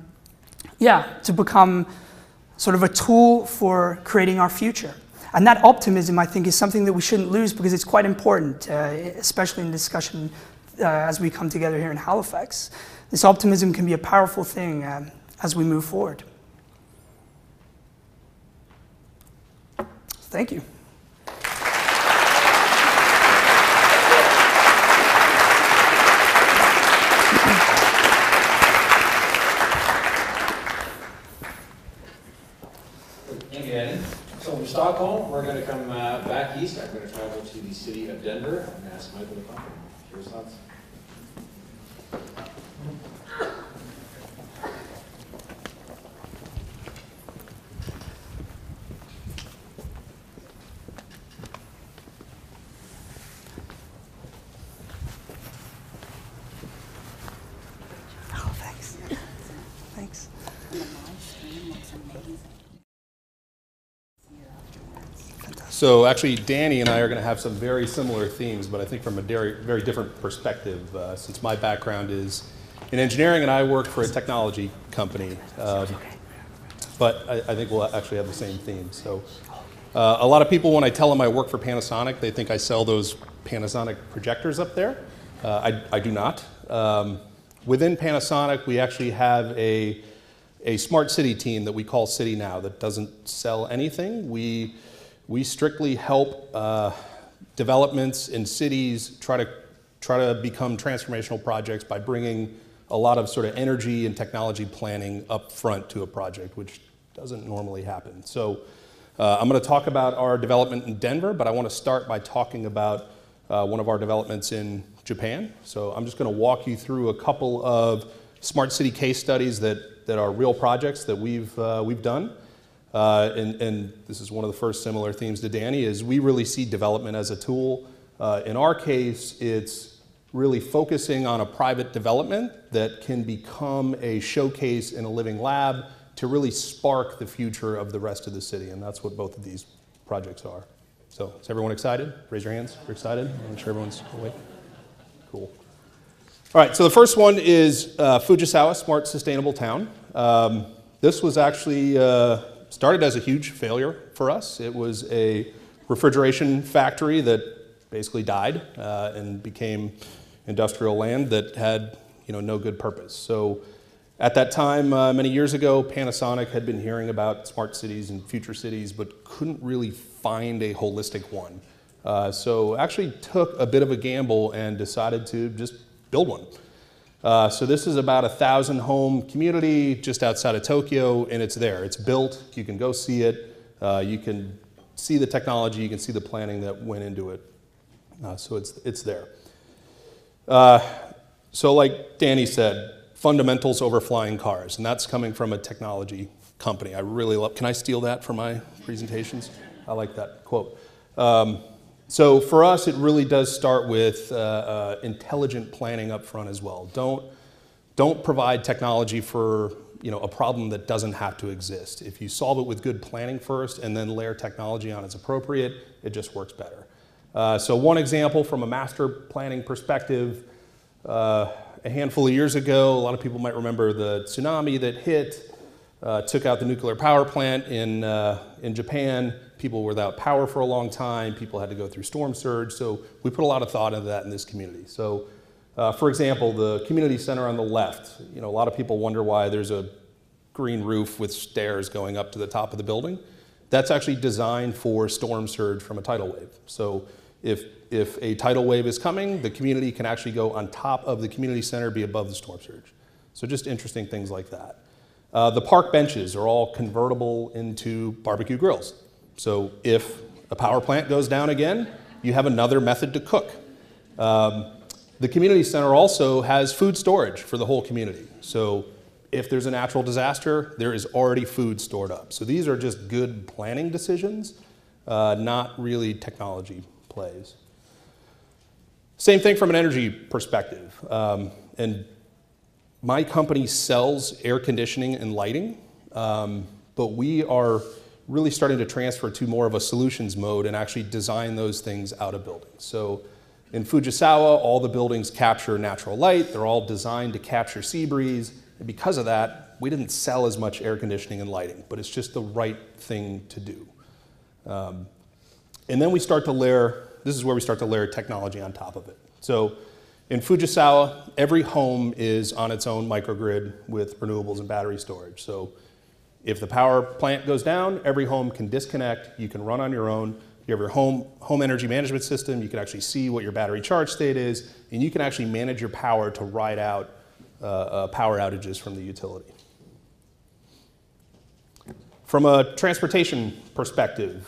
become sort of a tool for creating our future. And that optimism, I think, is something that we shouldn't lose because it's quite important, especially in discussion as we come together here in Halifax. This optimism can be a powerful thing as we move forward. Thank you. Thank you, Eddie. So from Stockholm, we're going to come back east. I'm going to travel to the city of Denver. I'm going to ask Michael to come. Hear his thoughts. Thanks. So actually, Danny and I are going to have some very similar themes, but I think from a very different perspective, since my background is in engineering and I work for a technology company. But I think we'll actually have the same theme. So a lot of people, when I tell them I work for Panasonic, they think I sell those Panasonic projectors up there. I do not. Within Panasonic, we actually have a smart city team that we call City Now that doesn't sell anything. We strictly help developments in cities try to become transformational projects by bringing a lot of sort of energy and technology planning up front to a project, which doesn't normally happen. So I'm going to talk about our development in Denver, but I want to start by talking about one of our developments in Japan. So I'm just going to walk you through a couple of smart city case studies that are real projects that we've done. And this is one of the first similar themes to Danny, is we really see development as a tool. In our case, it's really focusing on a private development that can become a showcase in a living lab to really spark the future of the rest of the city. And that's what both of these projects are. So is everyone excited? Raise your hands if you're excited. I'm sure everyone's awake. Cool. All right, so the first one is Fujisawa Smart Sustainable Town. This was actually started as a huge failure for us. It was a refrigeration factory that basically died and became industrial land that had no good purpose. So at that time, many years ago, Panasonic had been hearing about smart cities and future cities, but couldn't really find a holistic one. So actually took a bit of a gamble and decided to just build one. So this is about a 1,000 home community just outside of Tokyo, and it's there. It's built. You can go see it. You can see the technology. You can see the planning that went into it. So it's there. So like Danny said, fundamentals over flying cars, and that's coming from a technology company. I really love. Can I steal that for my presentations? I like that quote. So for us, it really does start with intelligent planning up front as well. Don't provide technology for a problem that doesn't have to exist. If you solve it with good planning first and then layer technology on as appropriate, it just works better. So one example from a master planning perspective, a handful of years ago, a lot of people might remember the tsunami that hit, took out the nuclear power plant in Japan. People were without power for a long time. People had to go through storm surge. So we put a lot of thought into that in this community. So for example, the community center on the left, a lot of people wonder why there's a green roof with stairs going up to the top of the building. That's actually designed for storm surge from a tidal wave. So if a tidal wave is coming, the community can actually go on top of the community center, be above the storm surge. So just interesting things like that. The park benches are all convertible into barbecue grills. So if a power plant goes down again, you have another method to cook. The community center also has food storage for the whole community. So if there's a natural disaster, there is already food stored up. So these are just good planning decisions, not really technology plays. Same thing from an energy perspective. And my company sells air conditioning and lighting, but we are really starting to transfer to more of a solutions mode and actually design those things out of buildings. So in Fujisawa, all the buildings capture natural light. They're all designed to capture sea breeze. And because of that, we didn't sell as much air conditioning and lighting, but it's just the right thing to do. And then we start to layer, this is where we start to layer technology on top of it. So in Fujisawa, every home is on its own microgrid with renewables and battery storage. So if the power plant goes down, every home can disconnect, you can run on your own. You have your home energy management system, you can actually see what your battery charge state is, and you can actually manage your power to ride out power outages from the utility. From a transportation perspective,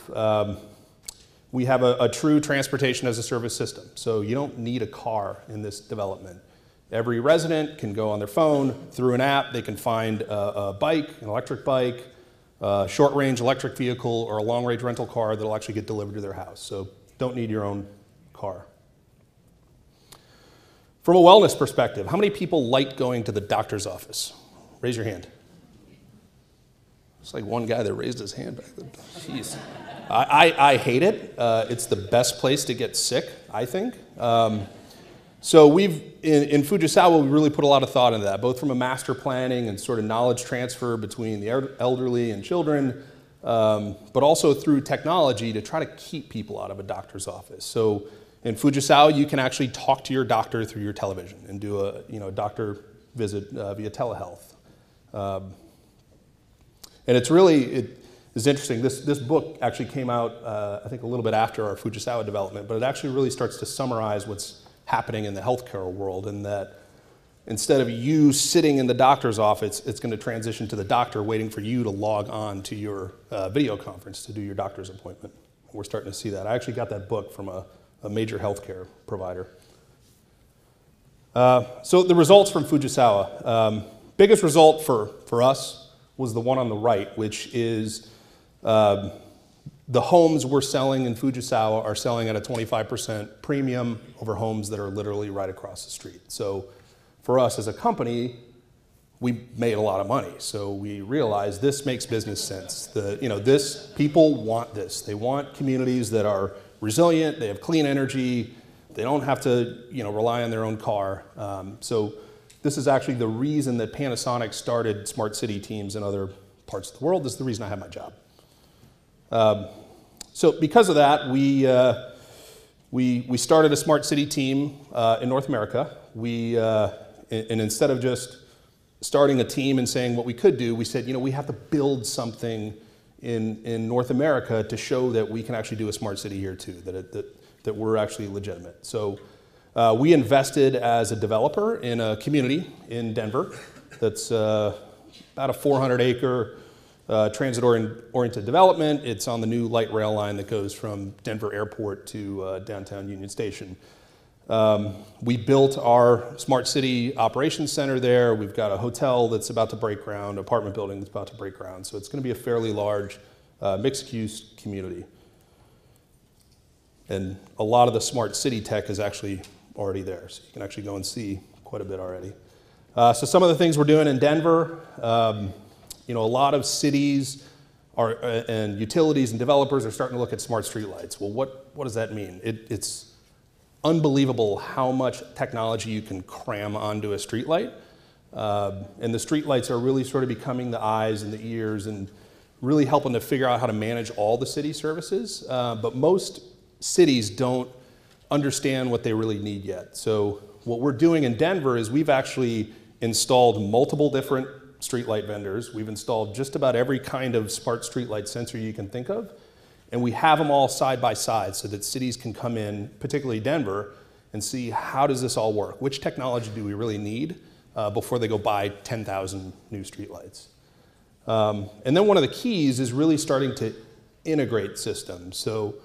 we have a true transportation as a service system. So you don't need a car in this development. Every resident can go on their phone through an app. They can find a bike, an electric bike, a short-range electric vehicle, or a long-range rental car that'll actually get delivered to their house. So don't need your own car. From a wellness perspective, how many people like going to the doctor's office? Raise your hand. It's like one guy that raised his hand back then. Jeez. I hate it. It's the best place to get sick, I think. So in Fujisawa, we really put a lot of thought into that, both from a master planning and sort of knowledge transfer between the elderly and children, but also through technology to try to keep people out of a doctor's office. So in Fujisawa, you can actually talk to your doctor through your television and do a doctor visit via telehealth. And it's interesting. This book actually came out, I think, a little bit after our Fujisawa development, but it actually really starts to summarize what's happening in the healthcare world, and that instead of you sitting in the doctor's office, it's going to transition to the doctor waiting for you to log on to your video conference to do your doctor's appointment. We're starting to see that. I actually got that book from a major healthcare provider. So the results from Fujisawa. Biggest result for us was the one on the right, which is the homes we're selling in Fujisawa are selling at a 25% premium over homes that are literally right across the street. So for us as a company, we made a lot of money. So we realized this makes business sense. People want this. They want communities that are resilient, they have clean energy, they don't have to rely on their own car. So this is actually the reason that Panasonic started smart city teams in other parts of the world. This is the reason I have my job. So because of that, we started a smart city team in North America. And instead of just starting a team and saying what we could do, we said, we have to build something in North America to show that we can actually do a smart city here too, that we're actually legitimate. So we invested as a developer in a community in Denver that's about a 400-acre transit-oriented development. It's on the new light rail line that goes from Denver Airport to downtown Union Station. We built our smart city operations center there. We've got a hotel that's about to break ground, apartment building that's about to break ground. So it's going to be a fairly large mixed-use community. And a lot of the smart city tech is actually already there. So you can actually go and see quite a bit already. So some of the things we're doing in Denver, a lot of cities and utilities and developers are starting to look at smart streetlights. Well, what does that mean? It's unbelievable how much technology you can cram onto a streetlight. And the streetlights are really sort of becoming the eyes and the ears and really helping to figure out how to manage all the city services. But most cities don't understand what they really need yet. So what we're doing in Denver is we've actually installed multiple different streetlight vendors. We've installed just about every kind of smart streetlight sensor you can think of. And we have them all side by side so that cities can come in, particularly Denver, and see how does this all work? Which technology do we really need before they go buy 10,000 new streetlights? And then one of the keys is really starting to integrate systems. So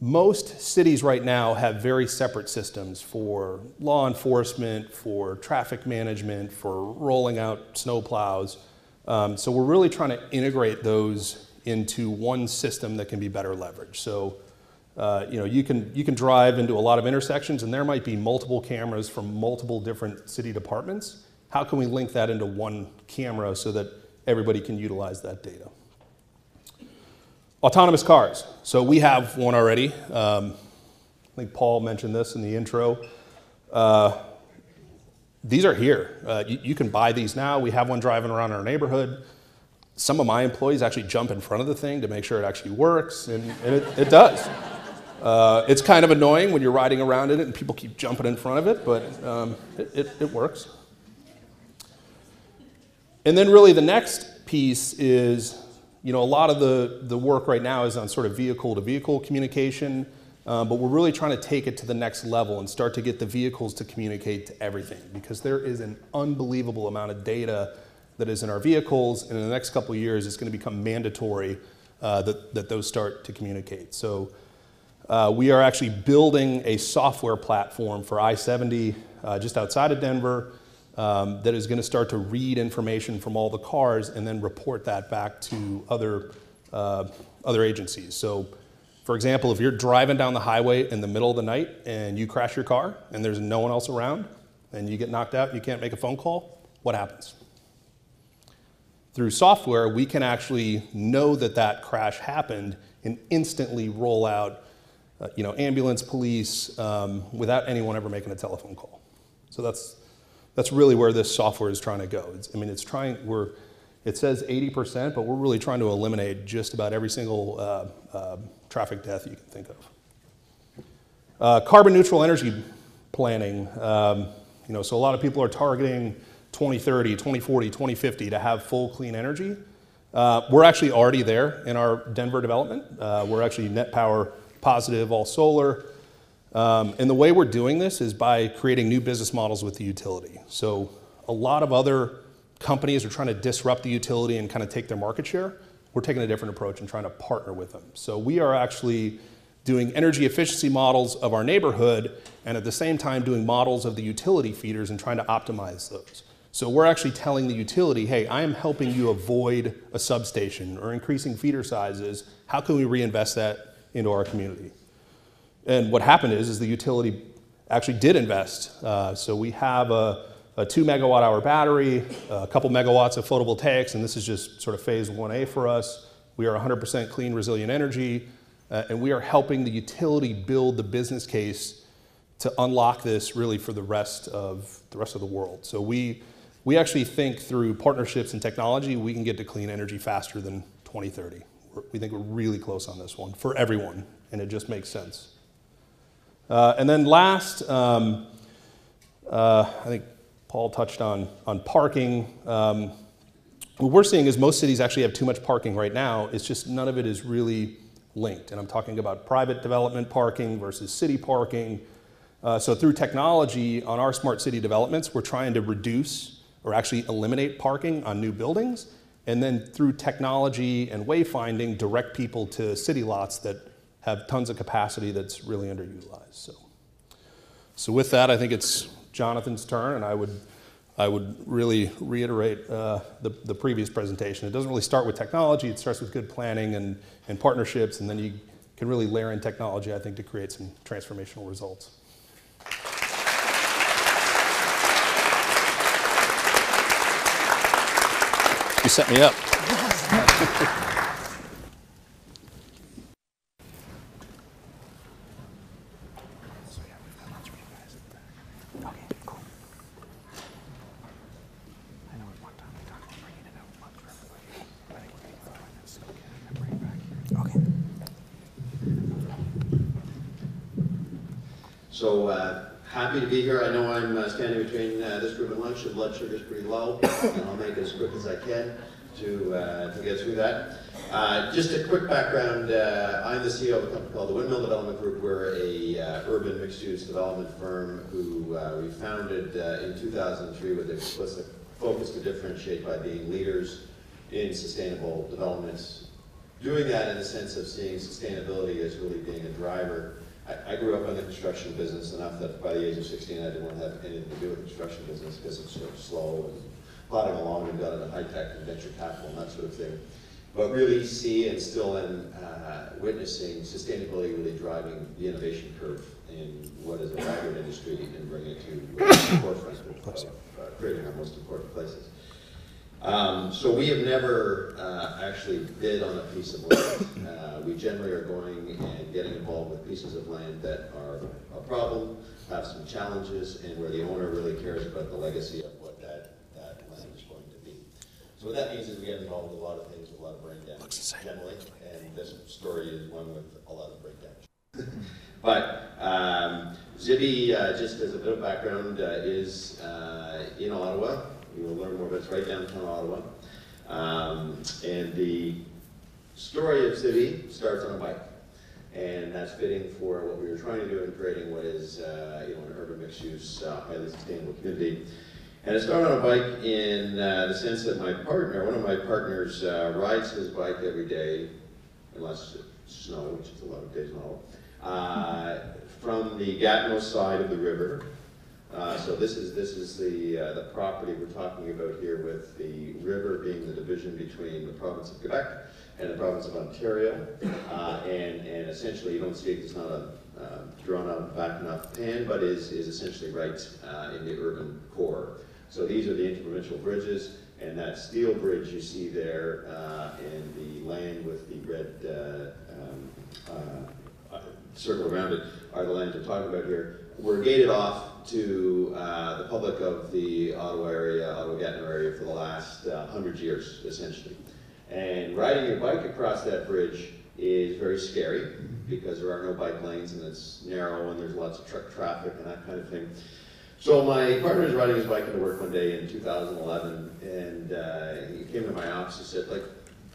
most cities right now have very separate systems for law enforcement, for traffic management, for rolling out snow plows. So we're really trying to integrate those into one system that can be better leveraged. So you can drive into a lot of intersections and there might be multiple cameras from multiple different city departments. How can we link that into one camera so that everybody can utilize that data? Autonomous cars. So we have one already. I think Paul mentioned this in the intro. These are here. You can buy these now. We have one driving around our neighborhood. some of my employees actually jump in front of the thing to make sure it actually works, and it does. It's kind of annoying when you're riding around in it and people keep jumping in front of it, but it works. And then really the next piece is, a lot of the work right now is on sort of vehicle-to-vehicle communication, but we're really trying to take it to the next level and start to get the vehicles to communicate to everything, because there is an unbelievable amount of data that is in our vehicles, and in the next couple of years it's going to become mandatory that those start to communicate. So we are actually building a software platform for I-70 just outside of Denver that is going to start to read information from all the cars and then report that back to other agencies. So, for example, if you're driving down the highway in the middle of the night and you crash your car and there's no one else around and you get knocked out and you can't make a phone call, what happens? Through software, we can actually know that that crash happened and instantly roll out ambulance, police, without anyone ever making a telephone call. So that's really where this software is trying to go. It says 80%, but we're really trying to eliminate just about every single traffic death you can think of. Carbon neutral energy planning. So a lot of people are targeting 2030, 2040, 2050 to have full clean energy. We're actually already there in our Denver development. We're actually net power positive, all solar. And the way we're doing this is by creating new business models with the utility. So a lot of other companies are trying to disrupt the utility and kind of take their market share. We're taking a different approach and trying to partner with them. So we are actually doing energy efficiency models of our neighborhood and at the same time doing models of the utility feeders and trying to optimize those. So we're actually telling the utility, hey, I am helping you avoid a substation or increasing feeder sizes. How can we reinvest that into our community? And what happened is the utility actually did invest. So we have a 2 megawatt hour battery, a couple megawatts of photovoltaics, and this is just sort of phase 1A for us. We are 100% clean, resilient energy, and we are helping the utility build the business case to unlock this really for the rest of the world. So we actually think through partnerships and technology, we can get to clean energy faster than 2030. We think we're really close on this one for everyone, and it just makes sense. And then last, I think Paul touched on parking. What we're seeing is most cities actually have too much parking right now. It's just none of it is really linked. And I'm talking about private development parking versus city parking. So through technology on our smart city developments, we're trying to reduce or actually eliminate parking on new buildings. And then through technology and wayfinding, direct people to city lots that have tons of capacity that's really underutilized. So with that, I think it's Jonathan's turn, and I would really reiterate the previous presentation. It doesn't really start with technology, it starts with good planning and partnerships, and then you can really layer in technology, I think, to create some transformational results. You set me up. So happy to be here. I know I'm standing between this group and lunch. The blood sugar is pretty low, and I'll make it as quick as I can to get through that. Just a quick background. I'm the CEO of a company called the Windmill Development Group. We're a urban mixed-use development firm who we founded in 2003 with an explicit focus to differentiate by being leaders in sustainable developments. Doing that in the sense of seeing sustainability as really being a driver. I grew up in the construction business enough that by the age of 16 I didn't want to have anything to do with the construction business because it's sort of slow and plodding along and got into high-tech and venture capital and that sort of thing. But really see and still am witnessing sustainability really driving the innovation curve in what is a laggard industry and bringing it to the forefront of creating our most important places. So we have never actually bid on a piece of land. We generally are going and getting involved with pieces of land that are a problem, have some challenges, and where the owner really cares about the legacy of what that land is going to be. So what that means is we get involved with a lot of things with a lot of brain damage generally, and this story is one with a lot of brain damage. But Zibi, just as a bit of background, is in Ottawa. You will learn more about it. It's right downtown Ottawa. And the story of Zibi starts on a bike. And that's fitting for what we were trying to do in creating what is an urban mixed-use, highly sustainable community. And it started on a bike in the sense that my partner, one of my partners, rides his bike every day, unless it's snow, which is a lot of days in Ottawa, from the Gatineau side of the river. So this is the property we're talking about here, with the river being the division between the province of Quebec and the province of Ontario. And essentially, you don't see it, it's not a drawn out back enough pan, but is essentially right in the urban core. So these are the interprovincial bridges, and that steel bridge you see there, and the land with the red circle around it are the lands we're talking about here. We're gated off to the public of the Ottawa area, Ottawa-Gatineau area, for the last 100 years, essentially. And riding your bike across that bridge is very scary, because there are no bike lanes, and it's narrow, and there's lots of truck traffic and that kind of thing. So my partner was riding his bike into work one day in 2011, and he came to my office and said, like,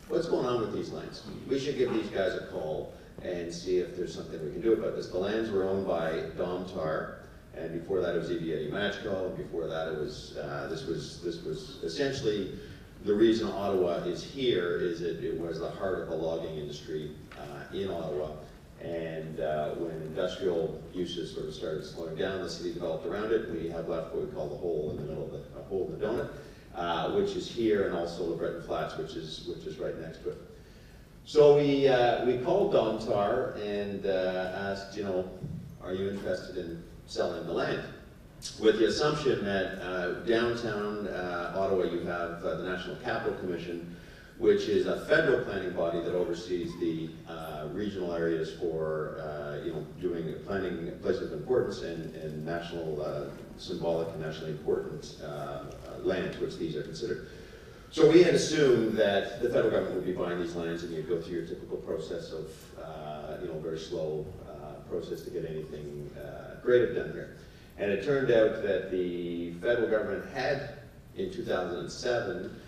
what's going on with these lanes? We should give these guys a call and see if there's something we can do about this. The lands were owned by Domtar, and before that it was EBA Matchco, and before that it was, this was essentially the reason Ottawa is here is that it was the heart of the logging industry in Ottawa. And when industrial uses sort of started slowing down, the city developed around it. We have left what we call the hole in the middle of the hole in the donut, which is here, and also the Breton Flats, which is right next to it. So we called Domtar and asked, are you interested in selling the land? With the assumption that downtown Ottawa you have the National Capital Commission, which is a federal planning body that oversees the regional areas for doing planning places of importance and national symbolic and nationally important lands, which these are considered. So we had assumed that the federal government would be buying these lands, and you'd go through your typical process of very slow process to get anything creative done here. And it turned out that the federal government had, in 2007,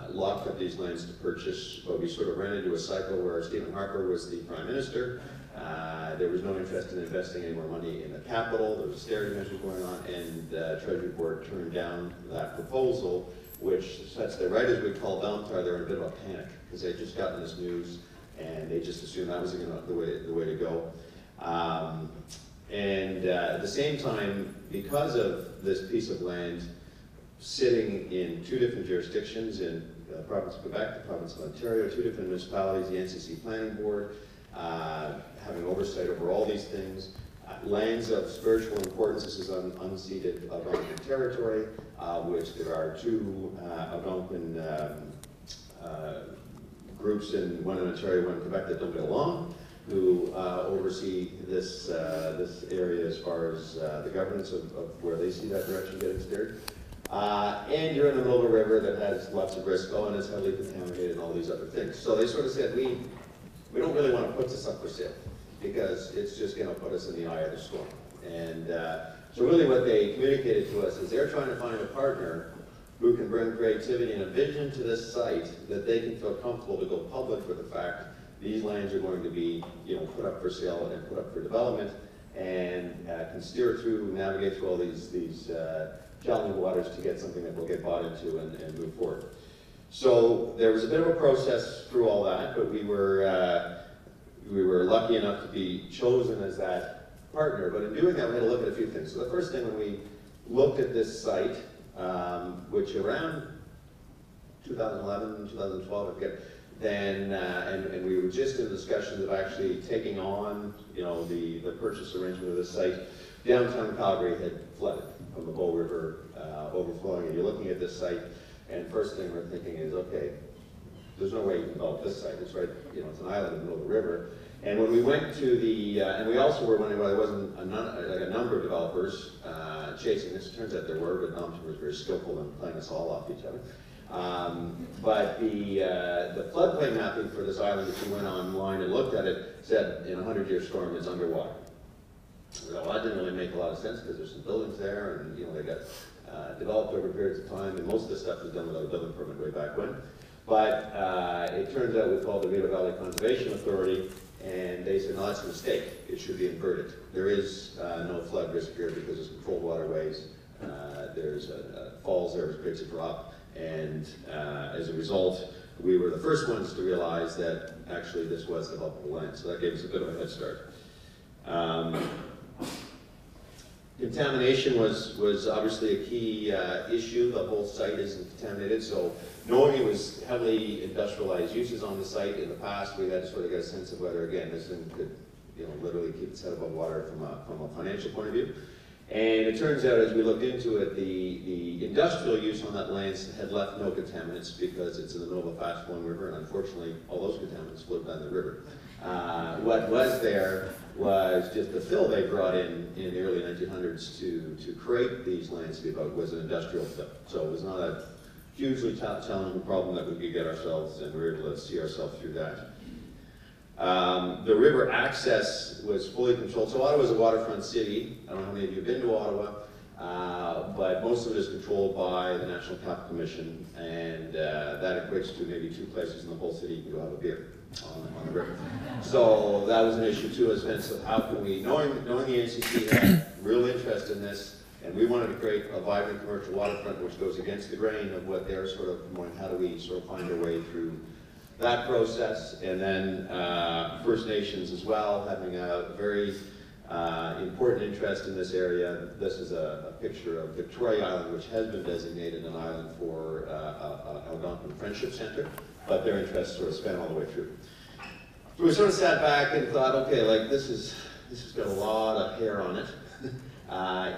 locked up these lands to purchase, but we sort of ran into a cycle where Stephen Harper was the Prime Minister. There was no interest in investing any more money in the capital. There was austerity measures going on, and the Treasury Board turned down that proposal, which, such that right as we called Domtar, they were in a bit of a panic, because they'd just gotten this news, and they just assumed that was the way to go. At the same time, because of this piece of land sitting in two different jurisdictions, in the province of Quebec, the province of Ontario, two different municipalities, the NCC Planning Board, having oversight over all these things, lands of spiritual importance. This is unceded Algonquin territory, which there are two Algonquin groups, one in Ontario, one in Quebec, that don't get along, who oversee this area as far as the governance of where they see that direction getting steered. And you're in the middle of a river that has lots of risk, and it's heavily contaminated and all these other things. So they sort of said, we don't really want to put this up for sale, because it's just going to put us in the eye of the storm. And so really what they communicated to us is they're trying to find a partner who can bring creativity and a vision to this site that they can feel comfortable to go public with the fact these lands are going to be put up for sale and put up for development, and can steer through, navigate through all these challenging waters to get something that we'll get bought into and move forward. So there was a bit of a process through all that, but we were lucky enough to be chosen as that partner. But in doing that, we had to look at a few things. So the first thing, when we looked at this site, which around 2011, 2012, I forget, then, and we were just in discussions of actually taking on, the purchase arrangement of this site. Downtown Calgary had flooded from the Bow River overflowing, and you're looking at this site, and first thing we're thinking is, okay, there's no way you can develop this site. It's right, it's an island in the middle of the river. And when we went to the, and we also were wondering why there wasn't a number of developers chasing this. It turns out there were, but Domtar was very skillful in playing us all off each other. But the floodplain mapping for this island, if you went online and looked at it, said in a 100-year storm it's underwater. Well, that didn't really make a lot of sense because there's some buildings there, and they got developed over periods of time, and most of the stuff was done without a building permit way back when. But it turns out we called the River Valley Conservation Authority, and they said, no, that's a mistake. It should be inverted. There is no flood risk here because there's controlled waterways. There's falls there which creates a drop, and as a result, we were the first ones to realize that actually this was developable land. So that gave us a bit of a head start. Contamination was obviously a key issue. The whole site isn't contaminated, so knowing it was heavily industrialized uses on the site in the past, we had to sort of get a sense of whether, again, this thing could literally keep its head above water from a financial point of view. And it turns out, as we looked into it, the industrial use on that land had left no contaminants because it's in the middle of a fast-flowing river, and unfortunately, all those contaminants flowed down the river. What was there was just the fill they brought in the early 1900s to create these landscape out was an industrial fill. So it was not a hugely challenging problem that we could get ourselves, and we were able to see ourselves through that. The river access was fully controlled. So Ottawa is a waterfront city. I don't know how many of you have been to Ottawa, but most of it is controlled by the National Capital Commission, and that equates to maybe 2 places in the whole city you can go have a beer on the river. So that was an issue too, as sense of how can we, knowing the NCC had real interest in this, and we wanted to create a vibrant commercial waterfront which goes against the grain of what they're sort of promoting. How do we sort of find our way through that process? And then First Nations as well, having a very important interest in this area. This is a picture of Victoria Island, which has been designated an island for Algonquin Friendship Center, but their interest sort of span all the way through. So we sort of sat back and thought, okay, like this has got a lot of hair on it.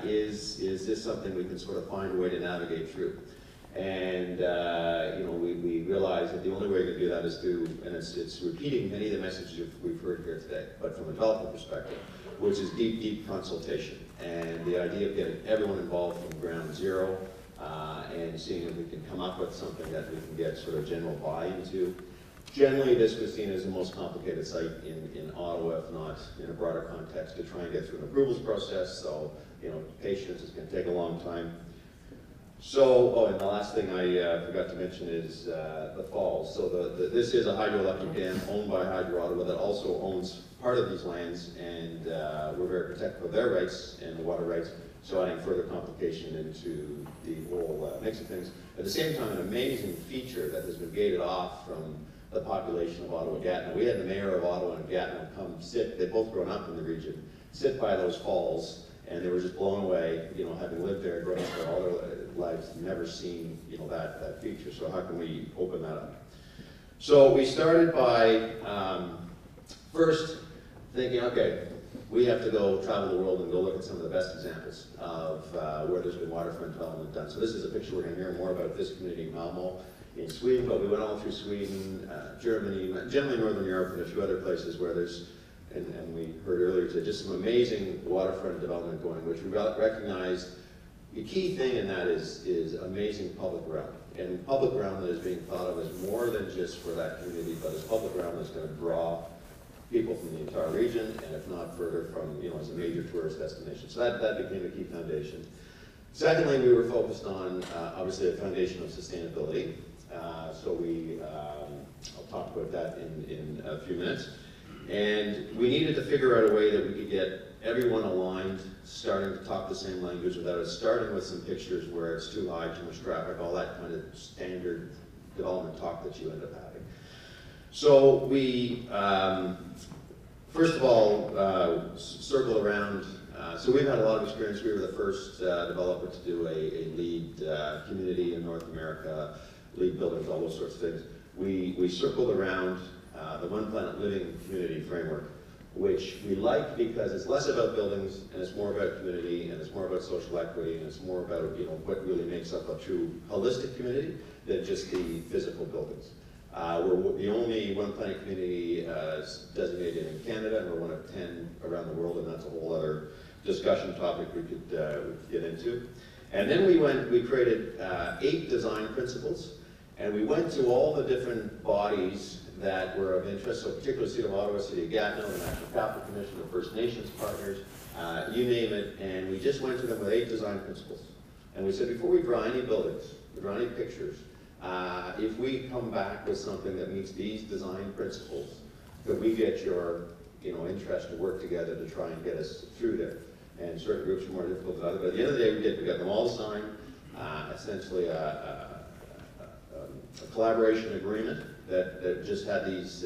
Is this something we can sort of find a way to navigate through? And we realized that the only way to do that is through, and it's repeating many of the messages we've heard here today, but from a development perspective, which is deep, deep consultation. And the idea of getting everyone involved from ground zero and seeing if we can come up with something that we can get sort of general buy-in to. Generally, this was seen as the most complicated site in Ottawa, if not in a broader context, to try and get through an approvals process. So, patience is going to take a long time. So, and the last thing I forgot to mention is the falls. So this is a hydroelectric dam owned by Hydro Ottawa that also owns part of these lands, and we're very protective of their rights and the water rights, so adding further complication into the whole mix of things. At the same time, an amazing feature that has been gated off from the population of Ottawa-Gatineau. We had the mayor of Ottawa and Gatineau come sit, they've both grown up in the region, sit by those falls, and they were just blown away, having lived there, grown up there all their lives, never seen, that feature. So how can we open that up? So we started by first thinking, okay, we have to go travel the world and go look at some of the best examples of where there's been waterfront development done. So this is a picture we're going to hear more about this community in Malmö in Sweden, but we went all through Sweden, Germany, generally Northern Europe, and a few other places where there's, and we heard earlier today, just some amazing waterfront development going, which we recognized. The key thing in that is amazing public ground. And public ground that is being thought of as more than just for that community, but as public ground that's going to draw people from the entire region, and if not further from, as a major tourist destination. So that became a key foundation. Secondly, we were focused on, obviously, a foundation of sustainability. So I'll talk about that in a few minutes. And we needed to figure out a way that we could get everyone aligned, starting to talk the same language without us starting with some pictures where it's too high, too much traffic, all that kind of standard development talk that you end up having. So we, first of all, circled around. So we've had a lot of experience. We were the first developer to do a LEED community in North America, LEED buildings, all those sorts of things. We circled around the One Planet Living community framework, which we like because it's less about buildings and it's more about community and it's more about social equity and it's more about what really makes up a true holistic community than just the physical buildings. We're the only One Planet community designated in Canada, and we're one of 10 around the world, and that's a whole other discussion topic we could get into. And then we created 8 design principles, And we went to all the different bodies that were of interest, so particularly City of Ottawa, City of Gatineau, the National Capital Commission, the First Nations partners, you name it, and we just went to them with 8 design principles. And we said, before we draw any buildings, we draw any pictures, if we come back with something that meets these design principles, could we get your interest to work together to try and get us through there? And certain groups are more difficult than others, but at the end of the day, we got them all to sign, essentially a collaboration agreement that just had these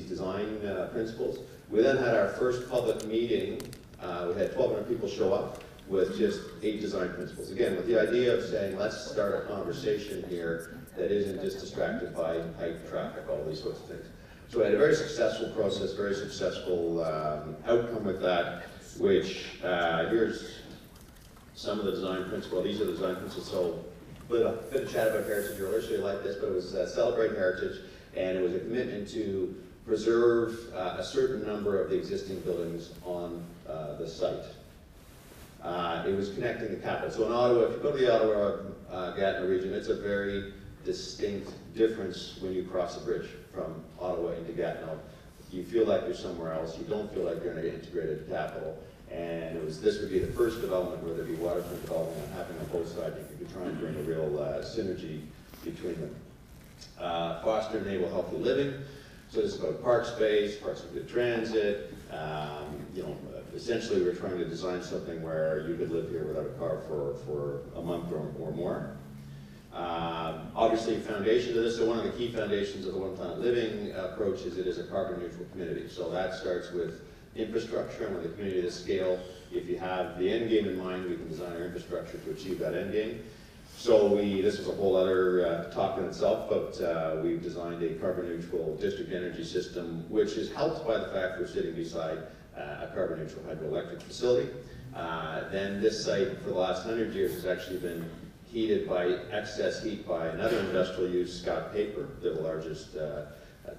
design principles. We then had our first public meeting. We had 1,200 people show up with just 8 design principles. Again, with the idea of saying, let's start a conversation here that isn't just distracted by height, traffic, all these sorts of things. So we had a very successful process, very successful outcome with that, which here's some of the design principles. These are the design principles. So a bit of chat about heritage earlier, so you like this, but it was celebrate heritage, and it was a commitment to preserve a certain number of the existing buildings on the site. It was connecting the capital. So in Ottawa, if you go to the Ottawa-Gatineau region, it's a very distinct difference when you cross the bridge from Ottawa into Gatineau. You feel like you're somewhere else. You don't feel like you're in an integrated capital. And this would be the first development where there'd be waterfront development happening on both sides. You could try and bring a real synergy between them. Foster and enable healthy living. So this is about park space, parks with good transit. Essentially we're trying to design something where you could live here without a car for a month or more. Obviously, foundation to this, so one of the key foundations of the One Planet Living approach is it is a carbon neutral community. So that starts with infrastructure, and with a community of this scale, if you have the end game in mind, we can design our infrastructure to achieve that end game. So this was a whole other talk in itself, but we've designed a carbon neutral district energy system, which is helped by the fact we're sitting beside a carbon neutral hydroelectric facility. Then this site for the last 100 years has actually been heated by excess heat by another industrial use, Scott Paper. They're the largest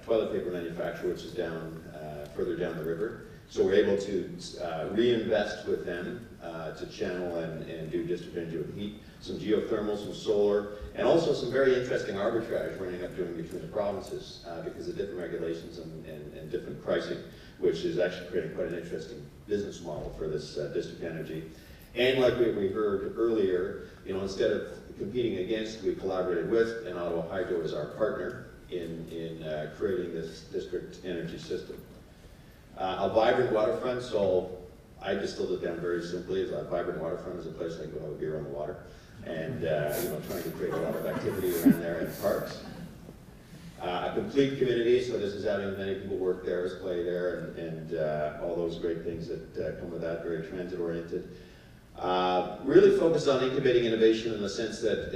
toilet paper manufacturer, which is further down the river. So we're able to reinvest with them to channel and do district energy with heat, some geothermal, some solar, and also some very interesting arbitrage we're ending up doing between the provinces because of different regulations and different pricing, which is actually creating quite an interesting business model for this district energy. And like we heard earlier, instead of competing against, we collaborated with, and Ottawa Hydro is our partner in creating this district energy system. A vibrant waterfront, so I distilled it down very simply, as a vibrant waterfront is a place I can go have a beer on the water, and trying to create a lot of activity around there in parks. A complete community, so this is having many people work there, play there, and all those great things that come with that, very transit-oriented. Really focused on incubating innovation in the sense that,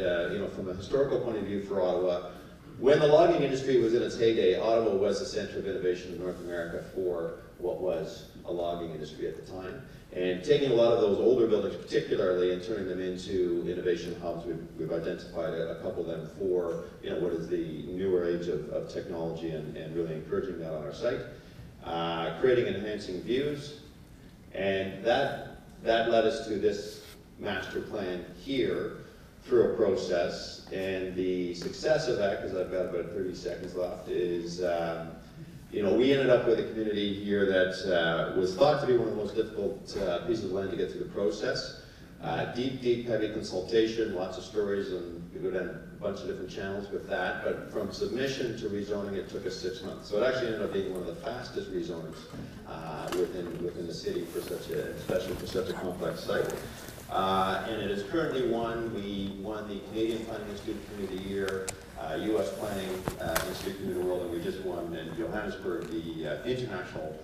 from a historical point of view for Ottawa, when the logging industry was in its heyday, Ottawa was the center of innovation in North America for what was a logging industry at the time. And taking a lot of those older buildings particularly and turning them into innovation hubs, we've identified a couple of them for what is the newer age of technology and really encouraging that on our site. Creating and enhancing views, and that led us to this master plan here through a process, and the success of that, because I've got about 30 seconds left, is we ended up with a community here that was thought to be one of the most difficult pieces of land to get through the process. Deep, heavy consultation, lots of stories, and we go down a bunch of different channels with that, but from submission to rezoning, it took us 6 months. So it actually ended up being one of the fastest rezonings within the city especially for such a complex site. And it is currently we won the Canadian Planning Institute Community of the Year, U.S. Planning Institute Community of the World, and we just won in Johannesburg the International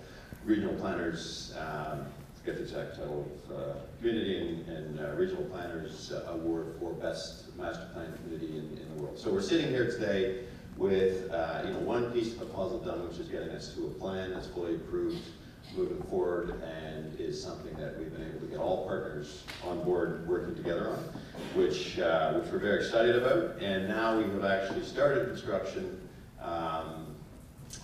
Regional Planners, get the exact title of Community and Regional Planners Award for Best Master Plan Community in the world. So we're sitting here today with one piece of the puzzle done, which is getting us to a plan that's fully approved, moving forward, and is something that we've been able to get all partners on board working together on, which we're very excited about. And now we have actually started construction on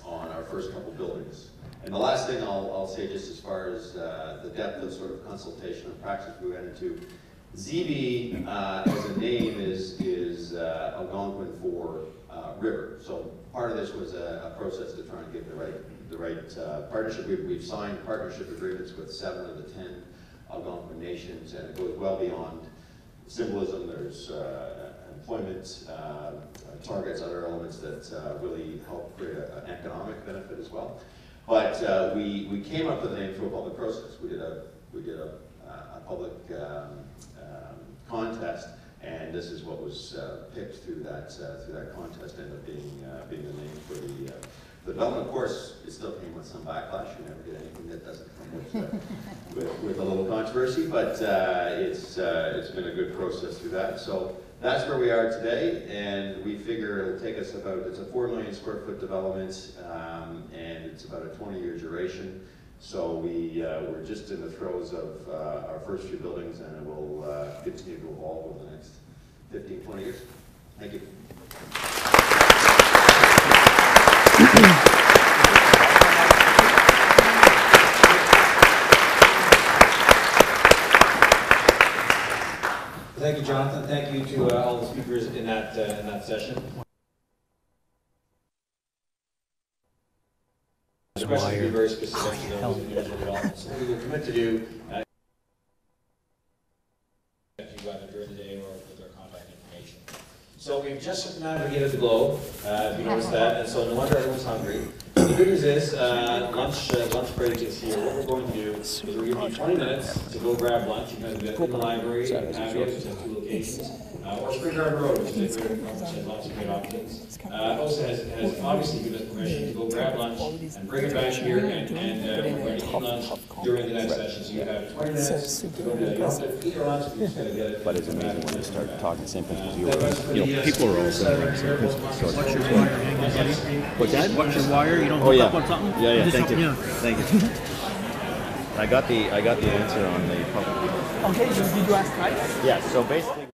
our first couple buildings. And the last thing I'll say, just as far as the depth of sort of consultation and practice we went into, ZB as a name is Algonquin for river. So part of this was a process to try and get the right partnership. We've signed partnership agreements with 7 of the 10 Algonquin nations, and it goes well beyond symbolism. There's employment targets, other elements that really help create an economic benefit as well. But we came up with a name through a public process. We did a public contest, and this is what was picked through that contest, ended up being the name for the development. Of course, it still came with some backlash. You never get anything that doesn't come with a little controversy, but it's been a good process through that. So that's where we are today, and we figure it'll take us it's a 4 million square foot development, and it's about a 20-year duration. So we're just in the throes of our first few buildings, and it will continue to evolve over the next 15, 20 years. Thank you. Thank you, Jonathan. Thank you to all the speakers in that session. The questions will be very specific to those individual developments. What we will commit to do either during the day or with our contact information. So we've just navigated the globe, if you noticed that, and so no wonder everyone's hungry. The good news is lunch break is here. What we're going to do is we're going to give you 20 minutes to go grab lunch. You can either get in the library, which has 2 locations, or Spring Garden Road, which is has lots of great options. Åsa has obviously given us permission to go grab lunch and bring it back here, and we're going to eat lunch during the next session. So you have 20 minutes to go do that. You don't have to eat your lunch, you're just going to get it. But it's amazing when you start talking the same principles you were. You know, people are also around the same principles. What's your wire? What's that? What's your wire? You don't hook up on something? Yeah, thank you. Thank you. I got the answer on the public. Okay, so did you ask guys? Yeah, so basically